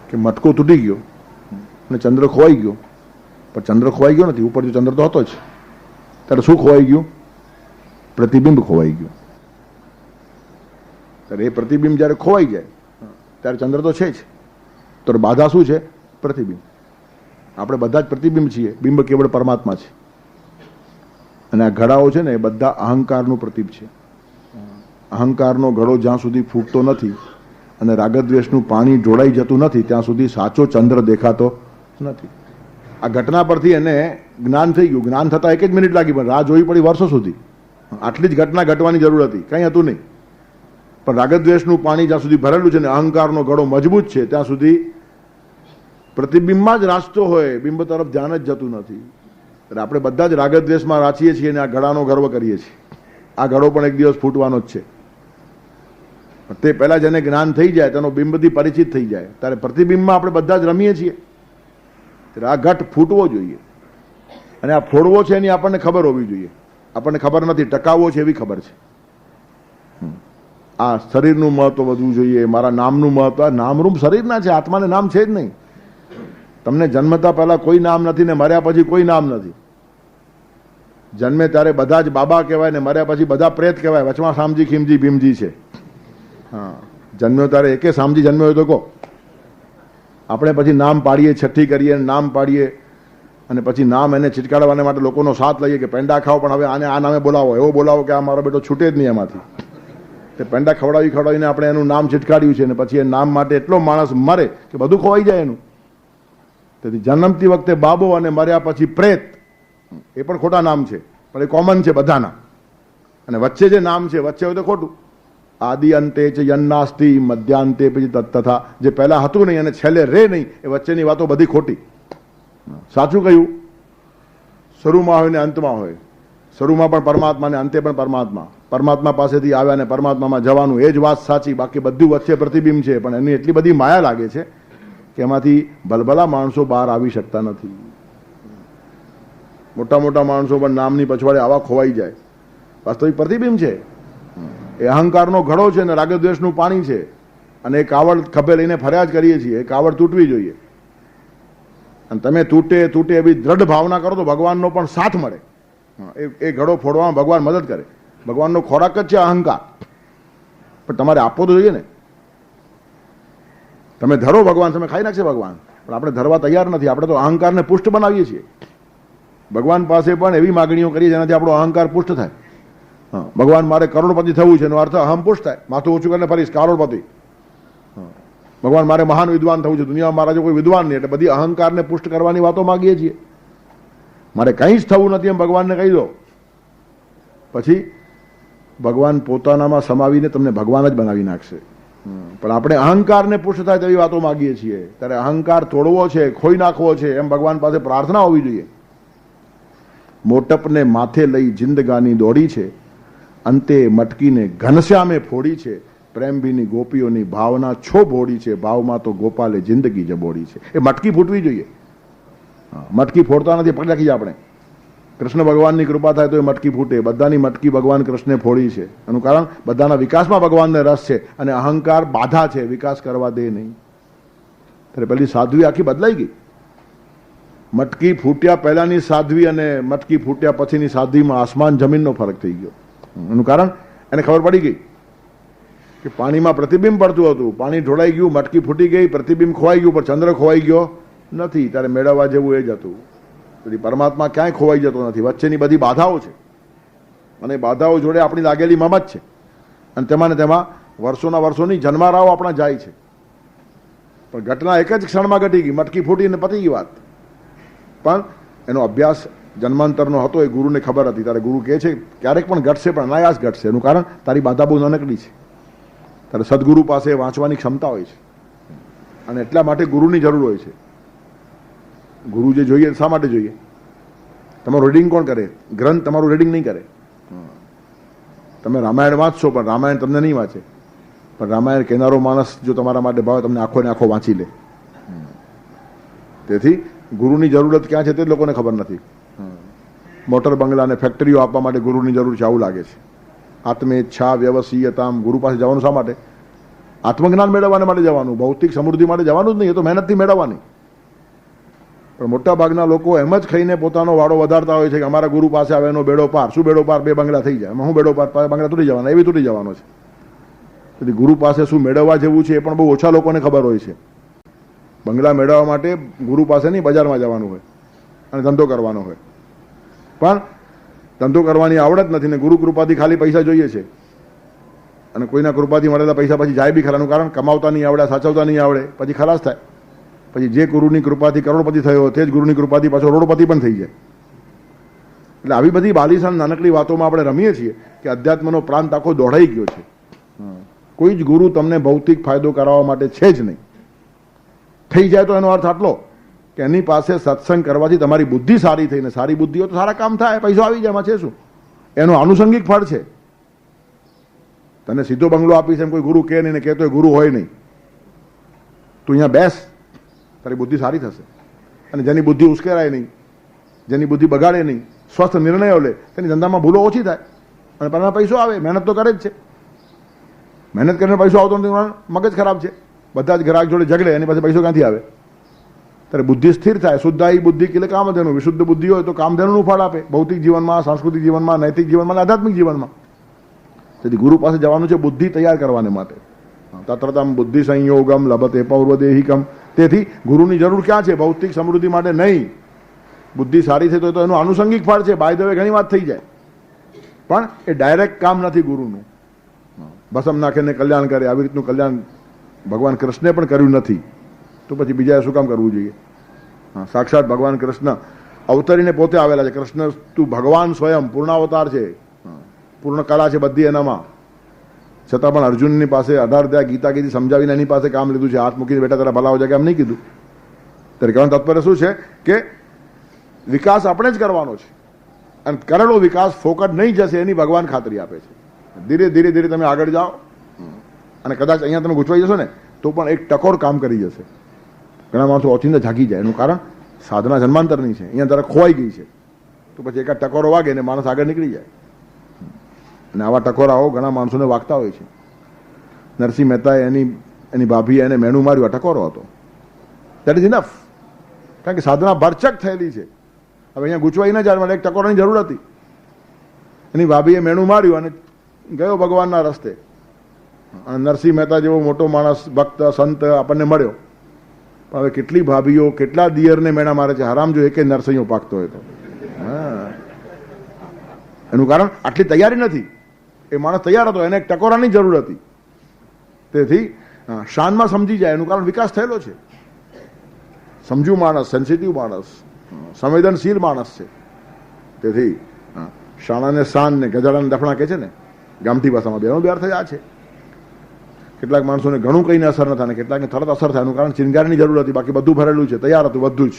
કે મટકો તૂટી ગયો અને ચંદ્ર ખોવાઈ ગયો. પણ ચંદ્ર ખોવાઈ ગયો નથી, ઉપર જો ચંદ્ર તો હતો જ. ત્યારે શું ખોવાઈ ગયું? પ્રતિબિંબ ખોવાઈ ગયું. ત્યારે એ પ્રતિબિંબ જ્યારે ખોવાઈ જાય ત્યારે ચંદ્ર તો છે જ. તો બાધા શું છે? પ્રતિબિંબ. આપણે બધા જ પ્રતિબિંબ છીએ, બિંબ કેવળ પરમાત્મા છે. અને આ ઘડાઓ છે ને એ બધા અહંકારનું પ્રતિબિંબ છે. અહંકારનો ઘડો જ્યાં સુધી ફૂટતો નથી અને રાગદ્વેષનું પાણી જોડાઈ જતું નથી ત્યાં સુધી સાચો ચંદ્ર દેખાતો નથી. આ ઘટના પરથી એને જ્ઞાન થઈ ગયું. જ્ઞાન થતાં 1 જ મિનિટ લાગી, પણ રાહ જોવી પડી વર્ષો સુધી. આટલી જ ઘટના ઘટવાની જરૂર હતી, કંઈ હતું નહીં. પણ રાગદ્વેષનું પાણી જ્યાં સુધી ભરેલું છે ને અહંકારનો ઘડો મજબૂત છે ત્યાં સુધી પ્રતિબિંબમાં જ રાચતો હોય, બિંબ તરફ ધ્યાન જ જતું નથી. એટલે આપણે બધા જ રાગદ્વેષમાં રાચીએ છીએ અને આ ઘડાનો ગર્વ કરીએ છીએ. આ ઘડો પણ એક દિવસ ફૂટવાનો જ છે. તે પહેલા જેને જ્ઞાન થઈ જાય, તેનો બિંબથી પરિચિત થઈ જાય, ત્યારે પ્રતિબિંબમાં આપણે બધા જ રમીએ છીએ. એટલે આ ઘટ ફૂટવો જોઈએ અને આ ફોડવો છે એની આપણને ખબર હોવી જોઈએ. આપણને ખબર નથી, ટકાવવો છે એવી ખબર છે. આ શરીરનું મહત્વ વધવું જોઈએ, મારા નામનું મહત્વ. નામરૂપ શરીરના છે, આત્માને નામ છે જ નહીં. તમને જન્મતા પહેલા કોઈ નામ નથી ને મર્યા પછી કોઈ નામ નથી. જન્મે ત્યારે બધા જ બાબા કહેવાય ને મર્યા પછી બધા પ્રેત કહેવાય. વચમાં શામજી ખીમજી ભીમજી છે. હા, જન્મ્યો ત્યારે એકે શામજી જન્મ્યો હોય તો કહો. આપણે પછી નામ પાડીએ, છઠ્ઠી કરીએ, નામ પાડીએ અને પછી નામ એને છીટકાડવાને માટે લોકોનો સાથ લઈએ કે પેંડા ખાઓ, પણ હવે આને આ નામે બોલાવો, એવો બોલાવો કે આ મારો બેટો છૂટે જ નહીં એમાંથી. તે પેંડા ખવડાવીને આપણે એનું નામ છીટકાડ્યું છે અને પછી એ નામ માટે એટલો માણસ મરે કે બધું ખોવાઈ જાય એનું. તેથી જન્મતી વખતે બાબો અને મર્યા પછી પ્રેત, એ પણ ખોટા નામ છે, પણ એ કોમન છે બધાના. અને વચ્ચે જે નામ છે, વચ્ચે હોય તો ખોટું. આદિ અંતે છે યન્નાસ્તિ મધ્યાંતે પછી તથા, જે પહેલા હતું નહીં અને છેલ્લે રે નહીં, એ વચ્ચેની વાતો બધી ખોટી. સાચું કહ્યું, શરૂમાં હોય ને અંતમાં હોય. શરૂમાં પણ પરમાત્મા ને અંતે પણ પરમાત્મા. પરમાત્મા પાસેથી આવ્યા ને પરમાત્મામાં જવાનું, એ જ વાત સાચી. બાકી બધું વચ્ચે પ્રતિબિંબ છે, પણ એની એટલી બધી માયા લાગે છે કે એમાંથી ભલભલા માણસો બહાર આવી શકતા નથી. મોટા મોટા માણસો પણ નામની પછવાડે આવા ખોવાઈ જાય. વાસ્તવિક પ્રતિબિંબ છે. એ અહંકારનો ઘડો છે ને રાગદ્વેષનું પાણી છે. અને એ કાવડ ખભે લઈને ફરિયાદ કરીએ છીએ, એ કાવડ તૂટવી જોઈએ. અને તમે તૂટે એવી દ્રઢ ભાવના કરો તો ભગવાનનો પણ સાથ મળે. એ ઘડો ફોડવામાં ભગવાન મદદ કરે. ભગવાનનો ખોરાક જ છે અહંકાર, પણ તમારે આપવો તો જોઈએ ને. તમે ધરો ભગવાન, તમે ખાઈ નાખશે ભગવાન, પણ આપણે ધરવા તૈયાર નથી. આપણે તો અહંકારને પુષ્ટ બનાવીએ છીએ. ભગવાન પાસે પણ એવી માગણીઓ કરીએ જેનાથી આપણો અહંકાર પુષ્ટ થાય. હા, ભગવાન મારે કરોડપતિ થવું છે એનો અર્થ અહમ પુષ્ટ થાય. માથું ઓછું કરીને ફરીશ કરોડપતિ. ભગવાન મારે મહાન વિદ્વાન થવું છે, દુનિયામાં મારા જો કોઈ વિદ્વાન નહીં, એટલે બધી અહંકારને પુષ્ટ કરવાની વાતો માગીએ છીએ. મારે કંઈ જ થવું નથી એમ ભગવાનને કહી દો, પછી ભગવાન પોતાનામાં સમાવીને તમને ભગવાન જ બનાવી નાખશે. પણ આપણે અહંકારને પુષ્ટ થાય તેવી વાતો માગીએ છીએ. ત્યારે અહંકાર તોડવો છે, ખોઈ નાખવો છે, એમ ભગવાન પાસે પ્રાર્થના હોવી જોઈએ. મોટપને માથે લઈ જિંદગાની દોડી છે, અંતે મટકીને ઘનશ્યામે ફોડી છે. પ્રેમભીની ગોપીઓની ભાવના છો ભોળી છે, ભાવમાં તો ગોપાલે જિંદગી જબોડી છે. એ મટકી ફૂટવી જોઈએ. મટકી ફોડતા નથી, પકડી રાખી આપણે. કૃષ્ણ ભગવાનની કૃપા થાય તો એ મટકી ફૂટે. બધાની મટકી ભગવાન કૃષ્ણે ફોડી છે. એનું કારણ બધાના વિકાસમાં ભગવાનને રસ છે અને અહંકાર બાધા છે, વિકાસ કરવા દે નહીં. ત્યારે પેલી સાધ્વી આખી બદલાઈ ગઈ. મટકી ફૂટ્યા પહેલાની સાધ્વી અને મટકી ફૂટ્યા પછીની સાધ્વીમાં આસમાન જમીનનો ફરક થઈ ગયો. એનું કારણ એને ખબર પડી ગઈ કે પાણીમાં પ્રતિબિંબ પડતું હતું, પાણી ઢોળાઈ ગયું, મટકી ફૂટી ગઈ, પ્રતિબિંબ ખોવાઈ ગયું, પણ ચંદ્ર ખોવાઈ ગયો નથી. ત્યારે મેળવવા જેવું એ જ હતું. તેથી પરમાત્મા ક્યાંય ખોવાઈ જતો નથી. વચ્ચેની બધી બાધાઓ છે અને બાધાઓ જોડે આપણી લાગેલી મમત છે. અને તેમાં ને તેમાં વર્ષોના વર્ષોની જન્મારાઓ આપણા જાય છે. પણ ઘટના એક જ ક્ષણમાં ઘટી ગઈ, મટકી ફૂટીને પતી ગઈ વાત. પણ એનો અભ્યાસ જન્માંતરનો હતો, એ ગુરુને ખબર હતી. ત્યારે ગુરુ કહે છે ક્યારેક પણ ઘટશે, પણ અનાયાસ ઘટશે. એનું કારણ તારી બાધા બહુ નાનકડી છે. ત્યારે સદગુરુ પાસે વાંચવાની ક્ષમતા હોય છે અને એટલા માટે ગુરુની જરૂર હોય છે. ગુરુ જે જોઈએ શા માટે જોઈએ? તમારું રીડિંગ કોણ કરે? ગ્રંથ તમારું રીડિંગ નહીં કરે. તમે રામાયણ વાંચશો પણ રામાયણ તમને નહીં વાંચે. પણ રામાયણ કહેનારો માણસ જો તમારા માટે ભાવે, તમને આખો ને આખો વાંચી લે. તેથી ગુરુની જરૂરત ક્યાં છે તે લોકોને ખબર નથી. મોટર બંગલા અને ફેક્ટરીઓ આપવા માટે ગુરુની જરૂર છે આવું લાગે છે. આત્મેચ્છા વ્યવસીયતામ, ગુરુ પાસે જવાનું શા માટે? આત્મજ્ઞાન મેળવવાને માટે જવાનું, ભૌતિક સમૃદ્ધિ માટે જવાનું જ નહીં. એ તો મહેનતથી મેળવવાની. પણ મોટા ભાગના લોકો એમ જ ખાઈને પોતાનો વાળો વધારતા હોય છે કે અમારા ગુરુ પાસે આવે એનો બેડો પાર. શું બેડો પાર? 2 બંગલા થઈ જાય. હું બેડો પાર, બંગલા તૂટી જવાના, એવી તૂટી જવાનો છે. તેથી ગુરુ પાસે શું મેળવવા જેવું છે એ પણ બહુ ઓછા લોકોને ખબર હોય છે. બંગલા મેળવવા માટે ગુરુ પાસે નહીં, બજારમાં જવાનું હોય અને ધંધો કરવાનો હોય. પણ ધંધો કરવાની આવડત નથી ને ગુરુ કૃપાથી ખાલી પૈસા જોઈએ છે. અને કોઈના કૃપાથી મળેલા પૈસા પછી જાય બી ખરાનું કારણ કમાવતા નહીં આવડે, સાચવતા નહીં આવડે, પછી ખલાસ થાય. પછી જે ગુરુની કૃપાથી કરોડપતિ થયો તે જ ગુરુની કૃપાથી પાછો રોડપતિ પણ થઈ જાય. એટલે આવી બધી બાલિશાન નાનકડી વાતોમાં આપણે રમીએ છીએ કે અધ્યાત્મનો પ્રાંત આખો દોડાઈ ગયો છે. કોઈ જ ગુરુ તમને ભૌતિક ફાયદો કરાવવા માટે છે જ નહીં. થઈ જાય તો એનો અર્થ આટલો કે એની પાસે સત્સંગ કરવાથી તમારી બુદ્ધિ સારી થઈને, સારી બુદ્ધિ હોય તો સારા કામ થાય, પૈસો આવી જાય, એમાં છે શું? એનું આનુષંગિક ફળ છે. તને સીધો બંગલો આપીશ એમ કોઈ ગુરુ કહે નહીં, ને કહેતો એ ગુરુ હોય નહીં. તું અહીંયા બેસ, તારી બુદ્ધિ સારી થશે. અને જેની બુદ્ધિ ઉશ્કેરાય નહીં, જેની બુદ્ધિ બગાડે નહીં, સ્વસ્થ નિર્ણયો લે, તેની ધંધામાં ભૂલો ઓછી થાય અને પરિણામ પૈસો આવે. મહેનત તો કરે જ છે. મહેનત કરીને પૈસો આવતો નથી, મગજ ખરાબ છે. બધા જ ગ્રાહક જોડે ઝઘડે, એની પાસે પૈસો ક્યાંથી આવે? ત્યારે બુદ્ધિ સ્થિર થાય. શુદ્ધાઈ બુદ્ધિ એટલે કામધેનુ. વિશુદ્ધ બુદ્ધિ હોય તો કામધેનુનું ફળ આપે, ભૌતિક જીવનમાં, સાંસ્કૃતિક જીવનમાં, નૈતિક જીવનમાં, આધ્યાત્મિક જીવનમાં. તેથી ગુરુ પાસે જવાનું છે બુદ્ધિ તૈયાર કરવાને માટે. તત્રતમ બુદ્ધિ સંયોગમ લભતે પૌર્વદેહિકમ. તેથી ગુરુની જરૂર ક્યાં છે? ભૌતિક સમૃદ્ધિ માટે નહીં. બુદ્ધિ સારી છે તો એનું આનુષંગિક ફળ છે. બાય ધ વે ઘણી વાત થઈ જાય, પણ એ ડાયરેક્ટ કામ નથી ગુરુનું. ભસમ નાખીને કલ્યાણ કરે, આવી રીતનું કલ્યાણ ભગવાન કૃષ્ણે પણ કર્યું નથી, તો પછી બીજાએ શું કામ કરવું જોઈએ? સાક્ષાત ભગવાન કૃષ્ણ અવતરીને પોતે આવેલા છે. કૃષ્ણ તું ભગવાન સ્વયં પૂર્ણાવતાર છે, પૂર્ણ કલા છે બધી એનામાં. છતાં પણ અર્જુનની પાસે 18 અધ્યાય ગીતા કીધી, સમજાવીને એની પાસે કામ લીધું છે. હાથ મૂકીને બેટા તારા ભલા હો જાય, એમ નહીં કીધું. ત્યારે કહેવાનું તાત્પર્ય શું છે કે વિકાસ આપણે જ કરવાનો છે, અને કરેલો વિકાસ ફોકટ નહીં જશે એની ભગવાન ખાતરી આપે છે. ધીરે ધીરે ધીરે તમે આગળ જાઓ, અને કદાચ અહીંયા તમે ગૂંચવાઈ જશો ને તો પણ એક ટકોર કામ કરી જશે. ઘણા માણસો ઓચિંતા જાગી જાય, એનું કારણ સાધના જન્માંતરની છે, અહીંયા જરા ખોવાઈ ગઈ છે. તો પછી એકાદ ટકોરો વાગે ને માણસ આગળ નીકળી જાય. અને આવા ટકોરાઓ ઘણા માણસોને વાગતા હોય છે. નરસિંહ મહેતાએ એની ભાભીએ એને મેણું માર્યું, આ ટકોરો હતો. That is enough. કારણ કે સાધના ભરચક થયેલી છે. હવે અહીંયા ગૂંચવાઈ ના જાય, એક ટકોરાની જરૂર હતી. એની ભાભીએ મેણું માર્યું અને ગયો ભગવાનના રસ્તે. અને નરસિંહ મહેતા જેવો મોટો માણસ, ભક્ત, સંત આપણને મળ્યો. પણ હવે કેટલી ભાભીઓ, કેટલા દિયરને મેણા મારે છે. હરામ જો એકે નરસિંહો પાકતો હોય તો. એનું કારણ આટલી તૈયારી નથી. એ માણસ તૈયાર હતો, એને એક ટકોરાની જરૂર હતી. તેથી શાનમાં સમજી જાય, એનું કારણ વિકાસ થયેલો છે. સમજુ માણસ, સેન્સિટિવ માણસ, સંવેદનશીલ માણસ છે. તેથી શાણાને શાન ને ગજાડાને દફણા કહે છે ને ગામઠી ભાષામાં, બેનો બે અર્થ આ છે. કેટલાક માણસોને ઘણું કહીને અસર ન થાય, ને કેટલાકને તરત અસર થાય. એનું કારણ ચિનગારીની જરૂર હતી, બાકી બધું ભરેલું છે, તૈયાર હતું બધું જ.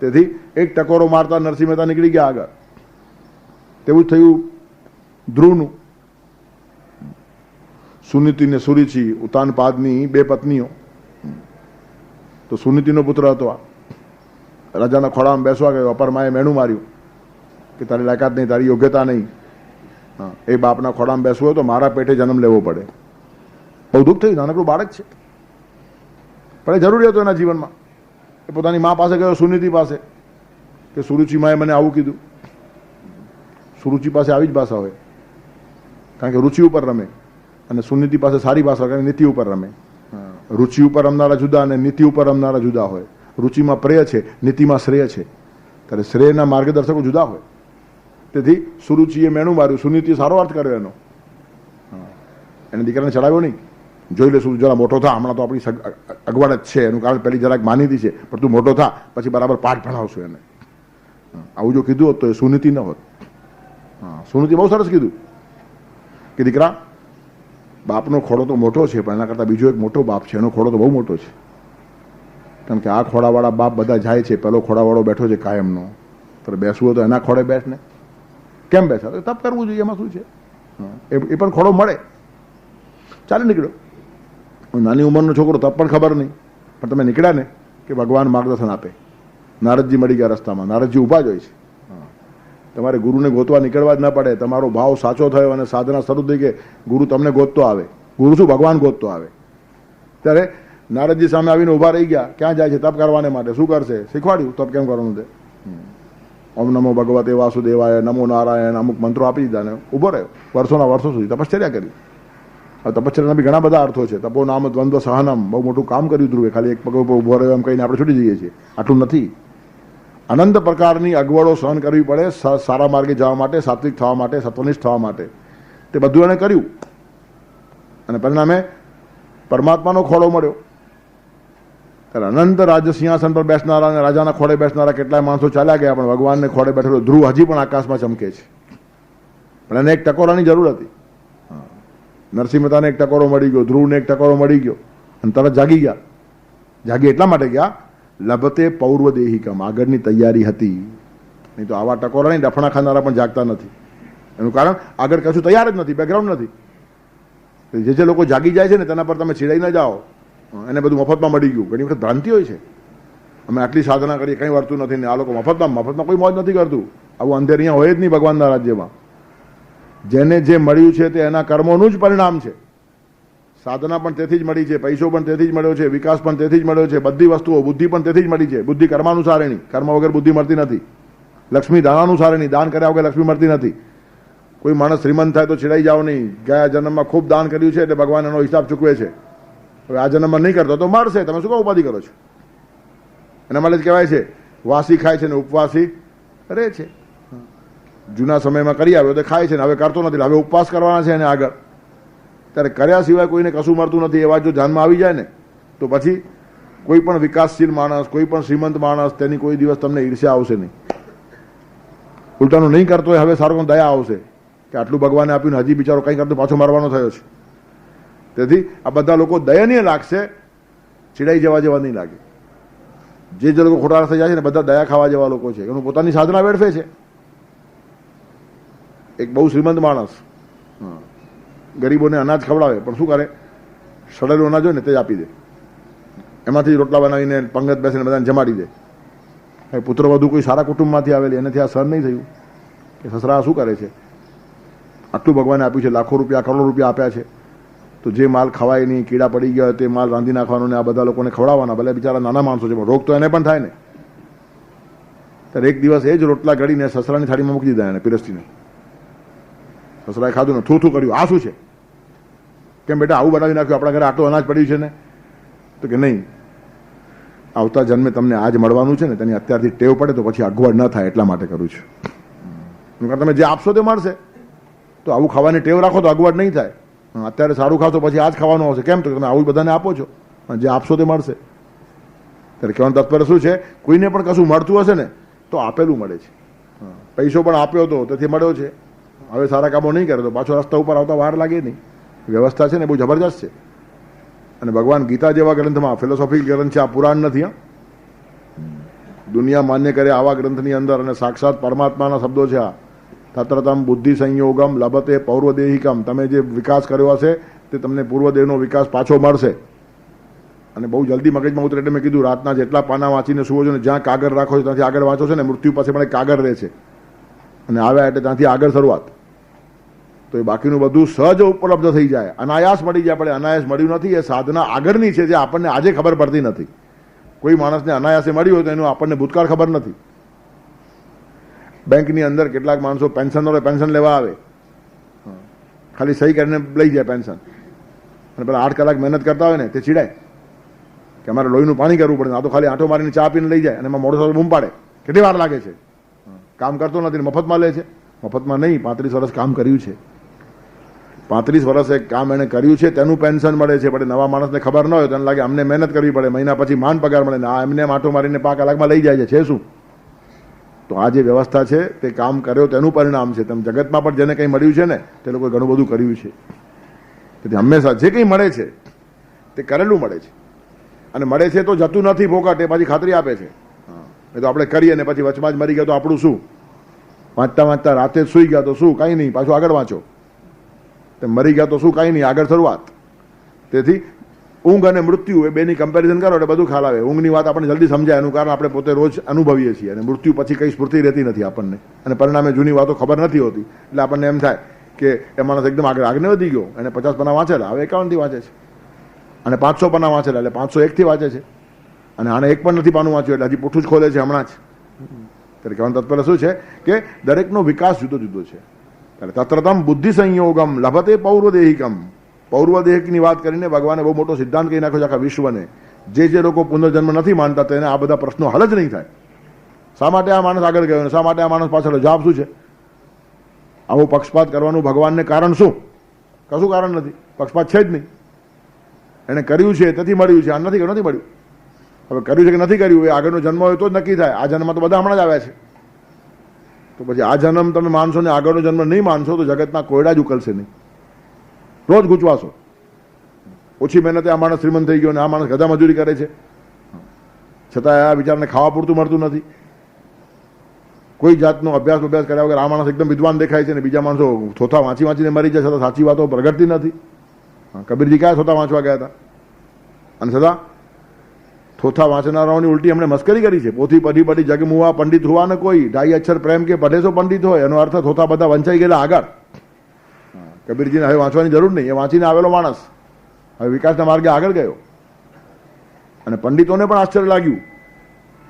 તેથી એક ટકોરો મારતા નરસિંહ મહેતા નીકળી ગયા આગળ. તેવું જ થયું ધ્રુવનું. સુનીતિ ને સુરુચિ, ઉતાનપાદની બે પત્નીઓ. તો સુનીતિનો પુત્ર હતો આ. રાજાના ખોળામાં બેસવા ગયો, અપરમાએ મેણું માર્યું કે તારી લાયકાત નહીં, તારી યોગ્યતા નહીં. એ બાપના ખોળામાં બેસવું હોય તો મારા પેટે જન્મ લેવો પડે. બહુ દુઃખ થયું, નાનકડું બાળક છે, પણ એ જરૂરી હતું એના જીવનમાં. એ પોતાની મા પાસે ગયો, સુનીતિ પાસે, કે સુરુચિ માએ મને આવું કીધું. સુરુચિ પાસે આવી જ ભાષા હોય, કારણ કે રુચિ ઉપર રમે, અને સુનીતિ પાસે સારી ભાષા કારણ કે નીતિ ઉપર રમે. રુચિ ઉપર રમનારા જુદા અને નીતિ ઉપર રમનારા જુદા હોય. રુચિમાં પ્રેય છે, નીતિમાં શ્રેય છે, ત્યારે શ્રેયના માર્ગદર્શકો જુદા હોય. તેથી સુરુચિએ મેણું માર્યું, સુનીતિએ સારો અર્થ કર્યો એનો. એને દીકરાને ચડાવ્યો નહીં, જોઈ લેશું જરા મોટો થા, હમણાં તો આપણી અગવડ જ છે, એનું કારણ પહેલી જરાક માનીતી છે, પણ તું મોટો થા પછી બરાબર પાઠ ભણાવશું એને. આવું જો કીધું હોત તો એ સુનીતિ ન હોત. સુનીતિ બહુ સરસ કીધું કે દીકરા, બાપનો ખોડો તો મોટો છે, પણ એના કરતાં બીજો એક મોટો બાપ છે, એનો ખોડો તો બહુ મોટો છે. કારણ કે આ ખોડાવાળા બાપ બધા જાય છે, પેલો ખોડાવાળો બેઠો છે કાયમનો. તો બેસવું હોય તો એના ખોડે બેસ ને. કેમ બેસા? તપ કરવું જોઈએ, એમાં શું છે? એ પણ ખોડો મળે. ચાલે નીકળ્યો. નાની ઉંમરનો છોકરો, તપ પણ ખબર નહીં, પણ તમે નીકળ્યા ને કે ભગવાન માર્ગદર્શન આપે. નારદજી મળી ગયા રસ્તામાં, નારદજી ઊભા જ હોય છે. તમારે ગુરુને ગોતવા નીકળવા જ ન પડે. તમારો ભાવ સાચો થયો અને સાધના શરૂ થઈ કે ગુરુ તમને ગોતતો આવે. ગુરુ શું, ભગવાન ગોતતો આવે. ત્યારે નારદજી સામે આવીને ઊભા રહી ગયા. ક્યાં જાય છે? તપ કરવાને માટે. શું કરશે? શીખવાડ્યું તપ કેમ કરવાનું છે. ઓમ નમો ભગવતે વાસુદેવાય, નમો નારાયણ, અમુક મંત્રો આપી દીધા ને ઊભો રહ્યો. વર્ષોના વર્ષો સુધી તપશ્ચર્યા કરી. હવે તપશ્ચર્યાના બી ઘણા બધા અર્થો છે. તપો નામ દ્વંદ્વ સહનમ, બહુ મોટું કામ કર્યું ધ્રુવે. ખાલી એક પગ ઉપર ઊભો રહ્યો એમ કહીને આપણે છૂટી જઈએ છીએ, આટલું નથી. અનંત પ્રકારની અગવડો સહન કરવી પડે સારા માર્ગે જવા માટે, સાત્વિક થવા માટે, સત્વનિષ્ઠ થવા માટે. તે બધું એને કર્યું, અને પરિણામે પરમાત્માનો ખોળો મળ્યો. ત્યારે અનંત રાજ્ય સિંહાસન પર બેસનારા અને રાજાના ખોળે બેસનારા કેટલાય માણસો ચાલ્યા ગયા, પણ ભગવાનને ખોળે બેઠેલો ધ્રુવ હજી પણ આકાશમાં ચમકે છે. પણ એને એક ટકોરાની જરૂર હતી. નરસિંહ મહેતાને એક ટકોરો મળી ગયો, ધ્રુવને એક ટકોરો મળી ગયો, અને તરત જાગી ગયા. જાગી એટલા માટે ગયા લભતે પૌર્વદેહિકમ, આગળની તૈયારી હતી. નહીં તો આવા ટકોરા નહીં, ડફણા ખાનારા પણ જાગતા નથી. એનું કારણ આગળ કશું તૈયાર જ નથી, બેકગ્રાઉન્ડ નથી. જે લોકો જાગી જાય છે ને તેના પર તમે ચીડાઈ ન જાઓ, એને બધું મફતમાં મળી ગયું. ઘણી વખત ભ્રાંતિ હોય છે, અમે આટલી સાધના કરીએ કંઈ વર્તું નથી ને આ લોકો મફતમાં કોઈ મોજ નથી કરતું. આવું અંધેર અહીંયા હોય જ નહીં ભગવાનના રાજ્યમાં. જેને જે મળ્યું છે તે એના કર્મોનું જ પરિણામ છે. સાધના પણ તેથી જ મળી છે, પૈસો પણ તેથી જ મળ્યો છે, વિકાસ પણ તેથી જ મળ્યો છે, બધી વસ્તુઓ, બુદ્ધિ પણ તેથી જ મળી છે. બુદ્ધિ કર્માનુસારેણી, કર્મ વગર બુદ્ધિ મળતી નથી. લક્ષ્મી દાનાનુસારેણી, દાન કર્યા વગર લક્ષ્મી મળતી નથી. કોઈ માણસ શ્રીમંત થાય તો ચીડાઈ જાઓ નહીં. ગયા જન્મમાં ખૂબ દાન કર્યું છે એટલે ભગવાન એનો હિસાબ ચૂકવે છે. હવે આ જન્મમાં નહીં કરતો તો મળશે, તમે શું કામ ઉપાધિ કરો છો? એના માટે જ કહેવાય છે વાસી ખાય છે ને ઉપવાસી રહે છે. જૂના સમયમાં કરી આવ્યો તો ખાય છે ને હવે કરતો નથી, હવે ઉપવાસ કરવાના છે એને આગળ. ત્યારે કર્યા સિવાય કોઈને કશું મળતું નથી. એ વાત જો ધ્યાનમાં આવી જાય ને તો પછી કોઈ પણ વિકાસશીલ માણસ, કોઈ પણ શ્રીમંત માણસ, તેની કોઈ દિવસ તમને ઈર્ષ્યા આવશે નહીં. ઉલટાનું નહીં કરતો હોય હવે સારો દયા આવશે કે આટલું ભગવાને આપ્યું ને હજી બિચારો કંઈ કરતો પાછો મારવાનો થયો છે. તેથી આ બધા લોકો દયનીય લાગશે, ચીડાઈ જવા જેવા નહીં લાગે. જે લોકો ખોટા રસ્તે જાય છે ને બધા દયા ખાવા જેવા લોકો છે. એનું પોતાની સાધના વેડફે છે. એક બહુ શ્રીમંત માણસ ગરીબોને અનાજ ખવડાવે, પણ શું કરે, સડેલું અનાજ હોય ને તે જ આપી દે. એમાંથી રોટલા બનાવીને પંગત બેસીને બધાને જમાડી દે. પુત્ર વધુ કોઈ સારા કુટુંબમાંથી આવેલી, એનાથી આ સહન નહીં થયું કે સસરા શું કરે છે. આટલું ભગવાને આપ્યું છે, લાખો રૂપિયા, કરોડો રૂપિયા આપ્યા છે, તો જે માલ ખવાય નહીં, કીડા પડી ગયા તે માલ રાંધી નાખવાનો ને આ બધા લોકોને ખવડાવવાના. ભલે બિચારા નાના માણસો છે પણ રોગ તો એને પણ થાય ને. ત્યારે એક દિવસ એ જ રોટલા ઘડીને સસરાની થાળીમાં મૂકી દીધા એને પીરસતીને. સસરાએ ખાધું ને થૂ કર્યું, આ શું છે? કેમ બેટા આવું બનાવી નાખ્યું, આપણા ઘરે આટલું અનાજ પડ્યું છે ને? તો કે નહીં, આવતા જન્મે તમને આજ મળવાનું છે ને તેની અત્યારથી ટેવ પડે તો પછી અગવડ ન થાય એટલા માટે કરું છું. તમે જે આપશો તે મળશે. તો આવું ખાવાની ટેવ રાખો તો અગવડ નહીં થાય. અત્યારે સારું ખાશો પછી આજ ખાવાનું આવશે. કેમ? તો તમે આવું બધાને આપો છો, જે આપશો તે મળશે. ત્યારે કહેવાનું તાત્પર્ય શું છે? કોઈને પણ કશું મળતું હશે ને તો આપેલું મળે છે. પૈસો પણ આપ્યો હતો તેથી મળ્યો છે. હવે સારા કામો નહીં કરે તો પાછો રસ્તા ઉપર આવતા વાર લાગે નહીં. વ્યવસ્થા છે ને બહુ જબરજસ્ત છે. અને ભગવાન ગીતા જેવા ગ્રંથમાં, ફિલોસોફિકલ ગ્રંથ છે આ, પુરાણ નથી. દુનિયા માન્ય કરે આવા ગ્રંથની અંદર અને સાક્ષાત પરમાત્માના શબ્દો છે આ. તત્રતમ બુદ્ધિ સંયોગમ લભતે પૌર્વદેહિકમ, તમે જે વિકાસ કર્યો હશે તે તમને પૂર્વદેહનો વિકાસ પાછો મળશે. અને બહુ જલ્દી મગજમાં ઉતરે એટલે મેં કીધું રાતના જેટલા પાના વાંચીને સુવો છો ને, જ્યાં કાગળ રાખો છો ત્યાંથી આગળ વાંચો છો ને, મૃત્યુ પાસે પણ એક કાગળ રહે છે અને આવ્યા એટલે ત્યાંથી આગળ શરૂઆત. તો એ બાકીનું બધું સહજ ઉપલબ્ધ થઈ જાય, અનાયાસ મળી જાય. પડે અનાયાસ મળ્યું નથી, એ સાધના આગળની છે જે આપણને આજે ખબર પડતી નથી. કોઈ માણસને અનાયાસે મળ્યું હોય તો એનું આપણને ભૂતકાળ ખબર નથી. બેંકની અંદર કેટલાક માણસો પેન્શનરો પેન્શન લેવા આવે, ખાલી સહી કરીને લઈ જાય પેન્શન, અને પેલા 8 કલાક મહેનત કરતા હોય ને તે ચીડાય કે અમારે લોહીનું પાણી કરવું પડે. આ તો ખાલી આંટો મારીને ચા પીને લઈ જાય અને એમાં મોડો સાથે બૂમ પાડે, કેટલી વાર લાગે છે. કામ કરતો નથી, મફતમાં લે છે. મફતમાં નહીં, 35 વર્ષ કામ કર્યું છે. 35 વર્ષે કામ એને કર્યું છે તેનું પેન્શન મળે છે. પણ નવા માણસને ખબર ન હોય તેને લાગે અમને મહેનત કરવી પડે, મહિના પછી માંડ પગાર મળે ને આ એમને આંટો મારીને 5 કલાકમાં લઈ જાય છે. શું? તો આ જે વ્યવસ્થા છે તે કામ કર્યો તેનું પરિણામ છે. તેમ જગતમાં પણ જેને કંઈ મળ્યું છે ને તે લોકોએ ઘણું બધું કર્યું છે. તેથી હંમેશા જે કંઈ મળે છે તે કરેલું મળે છે. અને મળે છે તો જતું નથી ભોગટ, એ પાછી ખાતરી આપે છે. એ તો આપણે કરીએ ને પછી વચમાં જ મરી ગયા તો આપણું શું? વાંચતા વાંચતા રાતે જ સૂઈ ગયા તો શું? કાંઈ નહીં, પાછું આગળ વાંચો. મરી ગયા તો શું? કાંઈ નહીં, આગળ શરૂઆત. તેથી ઊંઘ અને મૃત્યુ એ બેની કમ્પેરિઝન કરો એટલે બધું ખ્યાલ આવે. ઊંઘની વાત આપણને જલ્દી સમજાય, એનું કારણ આપણે પોતે રોજ અનુભવીએ છીએ. અને મૃત્યુ પછી કંઈ સ્ફૂર્તિ રહેતી નથી આપણને, અને પરિણામે જૂની વાતો ખબર નથી હોતી. એટલે આપણને એમ થાય કે એ માણસ એકદમ આગળ વધી ગયો. એને 50 પાના વાંચેલા, હવે 51 થી વાંચે છે. અને 500 પાના વાંચેલા એટલે 501 થી વાંચે છે. અને આને એક પણ નથી પાનું વાંચ્યું એટલે હજી પૂઠું જ ખોલે છે હમણાં જ. ત્યારે કહેવાનું તાત્પર્ય શું છે કે દરેકનો વિકાસ જુદો જુદો છે. ત્યારે તત્રતમ બુદ્ધિ સંયોગમ લભતે પૌર્વદેહિકમ. પૌર્વદેહિકની વાત કરીને ભગવાને બહુ મોટો સિદ્ધાંત કહી નાખ્યો છે આખા વિશ્વને. જે લોકો પુનર્જન્મ નથી માનતા તેને આ બધા પ્રશ્નો હલ જ નહીં થાય. શા માટે આ માણસ આગળ ગયો ને શા માટે આ માણસ પાછળ? જવાબ શું છે? આવો પક્ષપાત કરવાનું ભગવાનને કારણ શું? કશું કારણ નથી. પક્ષપાત છે જ નહીં. એને કર્યું છે તેથી મળ્યું છે, આ નથી કર્યું નથી મળ્યું. હવે કર્યું છે કે નથી કર્યું એ આગળનો જન્મ હોય તો જ નક્કી થાય. આ જન્મમાં તો બધા હમણાં જ આવ્યા છે. તો પછી આ જન્મ તમે માનશો ને આગળનો જન્મ નહીં માનશો તો જગતના કોયડા જ ઉકલશે નહીં. રોજ ગૂંચવાશો. ઓછી મહેનતે આ માણસ શ્રીમંત થઈ ગયો ને આ માણસ ગધા મજૂરી કરે છે. છતાં આ બિચારાને ખાવા પૂરતું મળતું નથી. કોઈ જાતનો અભ્યાસ કર્યા વગર આ માણસ એકદમ વિદ્વાન દેખાય છે ને બીજા માણસો થોથા વાંચીને મરી જાય છતાં સાચી વાતો પ્રગટતી નથી. કબીરજી કયા થોથા વાંચવા ગયા હતા અને છતાં થોથા વાંચનારાઓની ઉલટી એમણે મસ્કરી કરી છે. પોથી પડી જગ મુવા પંડિત હુવા ને કોઈ ઢાઈ અક્ષર પ્રેમ કે પઢે પંડિત હોય એનો અર્થ થોથા બધા વંચાઈ ગયેલા આગળ. કબીરજીને હવે વાંચવાની જરૂર નહીં, એ વાંચીને આવેલો માણસ હવે વિકાસના માર્ગે આગળ ગયો. અને પંડિતોને પણ આશ્ચર્ય લાગ્યું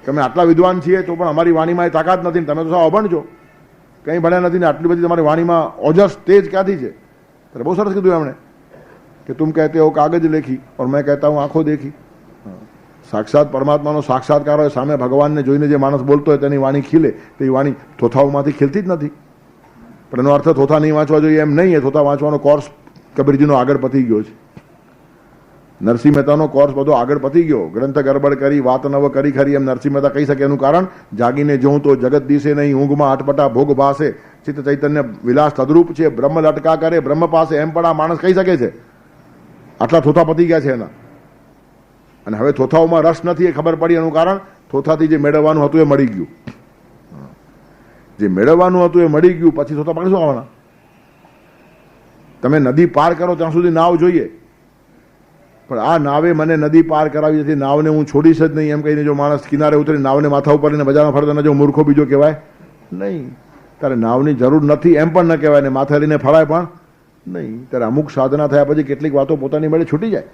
કે અમે આટલા વિદ્વાન છીએ તો પણ અમારી વાણીમાં એ તાકાત નથી, તમે તો સાવ અભણ છો, કંઈ ભણ્યા નથી ને આટલી બધી તમારી વાણીમાં ઓજસ તેજ ક્યાંથી છે. ત્યારે બહુ સરસ કીધું એમણે કે તુમ કહેતે હો કાગજ લેખી ઓર મેં કહેતા હું આંખો દેખી. સાક્ષાત પરમાત્માનો સાક્ષાત્કાર હોય, સામે ભગવાનને જોઈને જે માણસ બોલતો હોય તેની વાણી ખીલે, તે વાણી થોથાઓમાંથી ખીલતી જ નથી. પણ એનો અર્થ થોથા નહીં વાંચવા જોઈએ એમ નહીં. એ થોથા વાંચવાનો કોર્સ કબીરજીનો આગળ પતી ગયો છે. નરસિંહ મહેતાનો કોર્સ બધો આગળ પતી ગયો. ગ્રંથ ગરબડ કરી વાત નવ કરી ખરી એમ નરસિંહ મહેતા કહી શકે. એનું કારણ જાગીને જોઉં તો જગત દિશે નહીં, ઊંઘમાં અટપટા ભોગ ભાસે, ચિત્ત ચૈતન્ય વિલાસ તદરૂપ છે, બ્રહ્મ લટકા કરે બ્રહ્મ પાસે, એમ પણ આ માણસ કહી શકે છે. આટલા થોથા પતી ગયા છે એના. અને હવે થોથાઓમાં રસ નથી એ ખબર પડી. એનું કારણ થોથાથી જે મેળવવાનું હતું એ મળી ગયું. જે મેળવવાનું હતું એ મળી ગયું પછી થોથા પકડી શું આવવાના? તમે નદી પાર કરો ત્યાં સુધી નાવ જોઈએ, પણ આ નાવે મને નદી પાર કરાવી હતી, નાવને હું છોડીશ જ નહીં એમ કહીને જો માણસ કિનારે ઉતરી નાવને માથા ઉપર લઈને બજારમાં ફરતો જો મૂર્ખો બીજો કહેવાય નહીં. ત્યારે નાવની જરૂર નથી એમ પણ ન કહેવાય ને માથે લઈને ફરાય પણ નહીં. ત્યારે અમુક સાધના થયા પછી કેટલીક વાતો પોતાની મેળે છૂટી જાય,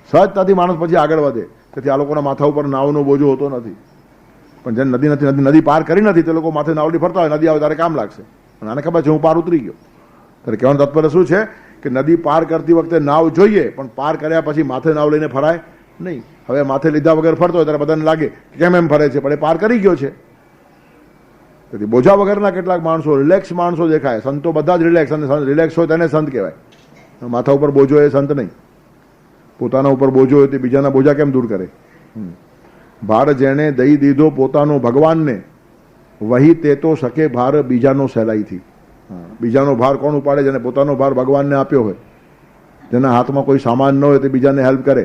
સહજતાથી માણસ પછી આગળ વધે. તેથી આ લોકોના માથા ઉપર નાવનો બોજો હોતો નથી. પણ જેને નદી પાર કરી નથી તે લોકો માથે નાવડી ફરતા હોય, નદી આવે ત્યારે કામ લાગશે. અને આને ખબર છે હું પાર ઉતરી ગયો. ત્યારે કહેવાનું તાત્પર્ય શું છે કે નદી પાર કરતી વખતે નાવ જોઈએ, પણ પાર કર્યા પછી માથે નાવ લઈને ફરાય નહીં. હવે માથે લીધા વગર ફરતો હોય ત્યારે બધાને લાગે કેમ એમ ફરે છે, પણ એ પાર કરી ગયો છે. તેથી બોજા વગરના કેટલાક માણસો રિલેક્સ માણસો દેખાય. સંતો બધા જ રિલેક્સ, અને રિલેક્સ હોય તેને સંત કહેવાય. માથા ઉપર બોજો એ સંત નહીં. પોતાના ઉપર બોજો હોય તે બીજાના બોજા કેમ દૂર કરે? ભાર જેણે દઈ દીધો પોતાનો ભગવાનને, વહી તે તો શકે ભાર બીજાનો સહેલાઈથી. બીજાનો ભાર કોણ ઉપાડે? જેને પોતાનો ભાર ભગવાનને આપ્યો હોય. જેના હાથમાં કોઈ સામાન ન હોય તે બીજાને હેલ્પ કરે.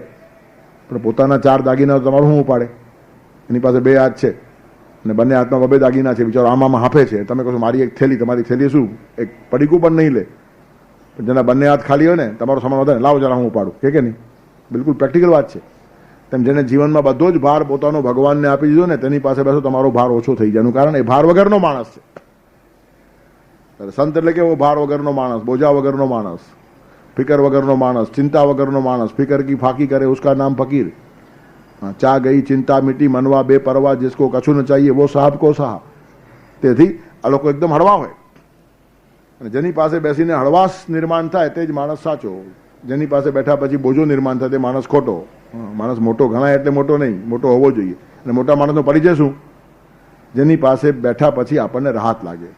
પણ પોતાના 4 દાગીના તમારું શું ઉપાડે? એની પાસે 2 હાથ છે અને બંને હાથમાં 2 દાગીના છે, બિચારો આમાં હાંફે છે. તમે કહો મારી એક થેલી, તમારી થેલી શું એક પડીકું પણ નહીં લે. પણ જેના બંને હાથ ખાલી હોય ને તમારો સામાન વધારે લાવો જરા હું ઉપાડું, કે નહીં? બિલકુલ પ્રેક્ટિકલ વાત છે. તેમ જેને જીવનમાં બધો જ ભાર પોતાનો ભગવાનને આપી દીધો ને તેની પાસે બેસો તમારો ભાર ઓછો થઈ જાય. એનું કારણ એ ભાર વગરનો માણસ છે. સંત એટલે કેવો? ભાર વગરનો માણસ, બોજા વગરનો માણસ, ફિકર વગરનો માણસ, ચિંતા વગરનો માણસ. ફિકર કી ફાકી કરે ઉસકા નામ ફકીર. ચા ગઈ ચિંતા મીટી મનવા બે પરવા, जिसको કશું ન ચાહીએ वो સાહબ કો સાહા. તેથી આ લોકો એકદમ હળવા હોય. અને જેની પાસે બેસીને હળવાશ નિર્માણ થાય તે જ માણસ સાચો. જેની પાસે બેઠા પછી બોજો નિર્માણ થાય તે માણસ ખોટો. માણસ મોટો ગણાય એટલે મોટો નહીં, મોટો હોવો જોઈએ. અને મોટા માણસનો પરિચય શું? જેની પાસે બેઠા પછી આપણને રાહત લાગે,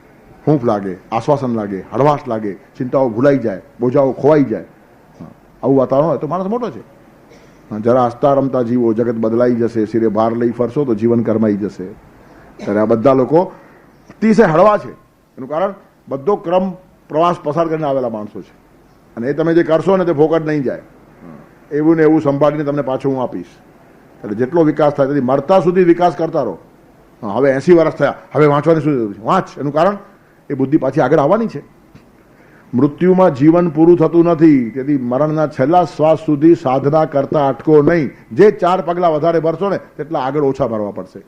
હૂંફ લાગે, આશ્વાસન લાગે, હળવાશ લાગે, ચિંતાઓ ભૂલાઈ જાય, બોજાઓ ખોવાઈ જાય. આવું વાતાવરણ હોય તો માણસ મોટો છે. જરા હસતા રમતા જીવો, જગત બદલાઈ જશે. સિરે ભાર લઈ ફરશો તો જીવન કરમાઈ જશે. ત્યારે આ બધા લોકો અતિશય હળવા છે. એનું કારણ બધો ક્રમ પ્રવાસ પસાર કરીને આવેલા માણસો છે. અને એ તમે જે કરશો ને તે ફોકટ નહીં જાય. એવું ને એવું સંભાળીને તમને પાછું હું આપીશ. એટલે જેટલો વિકાસ થાય તેથી મરતા સુધી વિકાસ કરતા રહો. હવે 80 વર્ષ થયા, હવે વાંચવાની શું જરૂર છે? વાંચ. એનું કારણ એ બુદ્ધિ પાછી આગળ આવવાની છે. મૃત્યુમાં જીવન પૂરું થતું નથી. તેથી મરણના છેલ્લા શ્વાસ સુધી સાધના કરતા અટકો નહીં. જે 4 પગલા વધારે ભરશો ને તેટલા આગળ ઓછા ભરવા પડશે.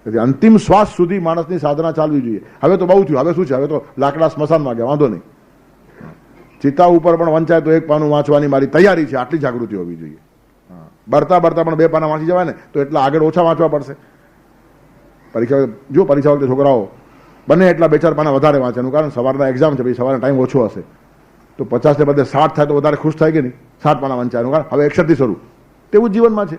તેથી અંતિમ શ્વાસ સુધી માણસની સાધના ચાલવી જોઈએ. હવે તો બહુ થયું, હવે શું છે? હવે તો લાકડા સ્મશાનમાં ગયા, વાંધો નહીં. ચિતા ઉપર પણ વંચાય તો 1 પાનું વાંચવાની મારી તૈયારી છે, આટલી જાગૃતિ હોવી જોઈએ. બરતા પણ 2 પાના વાંચી જવાય ને તો એટલા આગળ ઓછા વાંચવા પડશે. પરીક્ષા વખતે છોકરાઓ બને એટલા 2-4 પાના વધારે વાંચે. એનું કારણ સવારના એક્ઝામ છે, પછી સવારના ટાઈમ ઓછો હશે તો 50 ને બદલે 60 થાય તો વધારે ખુશ થાય કે નહીં? 60 પાના વાંચાય. એનું કારણ હવે 61 થી શરૂ. તેવું જ જીવનમાં છે.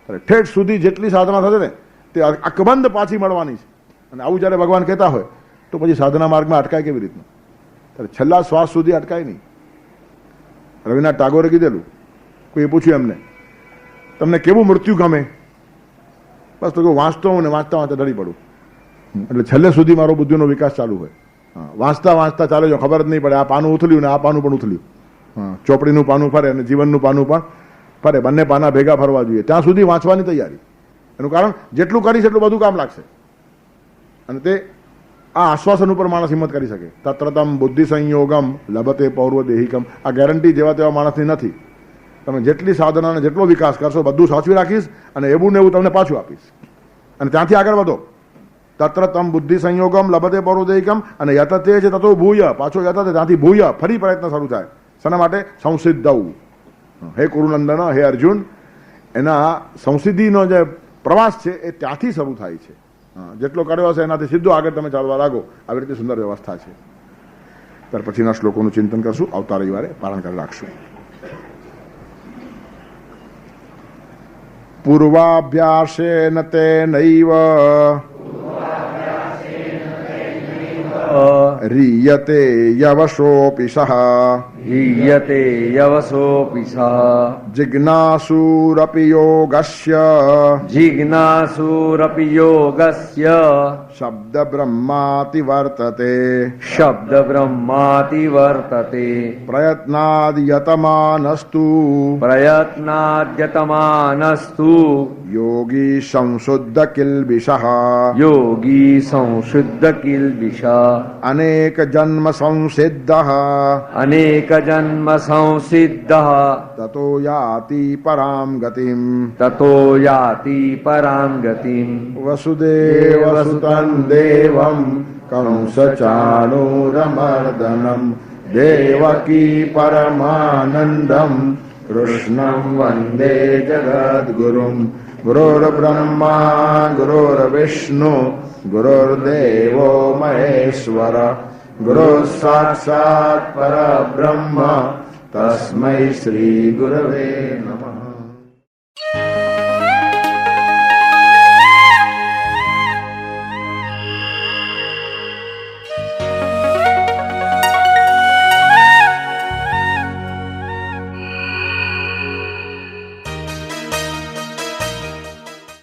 ઠેઠ સુધી જેટલી સાધના થશે ને તે અકબંધ પાછી મળવાની છે. અને આવું જ્યારે ભગવાન કહેતા હોય તો પછી સાધના માર્ગમાં અટકાય કેવી રીતના? ત્યારે છેલ્લા શ્વાસ સુધી અટકાય નહીં. રવિનાથ ટાગોરે કીધેલું, કોઈ પૂછ્યું એમને તમને કેવું મૃત્યુ ગમે? બસ તો વાંચતો હું ને વાંચતા વાંચતા ડરી પડું. એટલે છેલ્લે સુધી મારો બુદ્ધિનો વિકાસ ચાલુ હોય. વાંચતા વાંચતા ચાલે જો ખબર જ નહીં પડે. આ પાનું ઉથલ્યું ને આ પાનું પણ ઉથલ્યું. ચોપડીનું પાનું ફરે અને જીવનનું પાનું પણ ફરે, બંને પાના ભેગા ફરવા જોઈએ ત્યાં સુધી વાંચવાની તૈયારી. એનું કારણ જેટલું કરીશ એટલું બધું કામ લાગશે. અને તે આ આશ્વાસન ઉપર માણસ હિંમત કરી શકે. તત્રતમ બુદ્ધિ સંયોગમ લભતે પૌર્વ દેહિકમ. આ ગેરંટી જેવા તેવા માણસની નથી. તમે જેટલી સાધનાને જેટલો વિકાસ કરશો બધું સાચવી રાખીશ અને એવું ને એવું તમને પાછું આપીશ અને ત્યાંથી આગળ વધો. તત્રતમ બુદ્ધિ સંયોગમ લભતે પૌર્વ દેહિકમ અને યતતે છે તતો ભૂય, પાછો યતતે ત્યાંથી ભૂય, ફરી પ્રયત્ન શરૂ થાય. શેના માટે? સંસિદ્ધૌ. હે કુરુનંદન, હે અર્જુન, એના સંસિદ્ધિનો જે પ્રવાસ છે એ ત્યાંથી શરૂ થાય છે. જેટલો કર્યો હશે એનાથી સીધો આગળ તમે ચાલવા લાગો. આવી રીતે સુંદર વ્યવસ્થા છે. ત્યાર પછીના શ્લોકોનું ચિંતન કરશું, આવતા રવિવારે પારણ કરી રાખશું. પૂર્વાભ્યાસેન તેનૈવ રીયતે યવશોऽપि સઃ હીયતે યવસોऽપि સઃ જિજ્ઞાસુરપि યોગસ્ય જિજ્ઞાસુરપि યોગસ્ય શબ્દ બ્રહ્માતિ વર્તતે શબ્દ બ્રહ્માતિ વર્તતે પ્રયત્નાદ્યતમાનસ્તુ પ્રયત્નાદ્યતમાનસ્તુ યોગી સંશુદ્ધ કિલ્બિષઃ યોગી સંશુદ્ધ કિલ્બિષ અનેક જન્મ સંસિદ્ધઃ અનેક જન્મ સંસિદ્ધઃ તતો યાતિ પરામ ગતિમ તતો યાતિ પરામ ગતિમ વસુદેવસુતં દેવં કંસચાણૂરમર્દનમ દેવકી પરમાનંદમ કૃષ્ણં વંદે જગદ્ગુરુમ ગુરુર્બ્રહ્મા ગુરુર્વિષ્ણુ ગુરુર્દેવો મહેશ્વર ગુરુ સાક્ષાત પરબ્રહ્મ તસ્મૈ શ્રી ગુરવે નમઃ.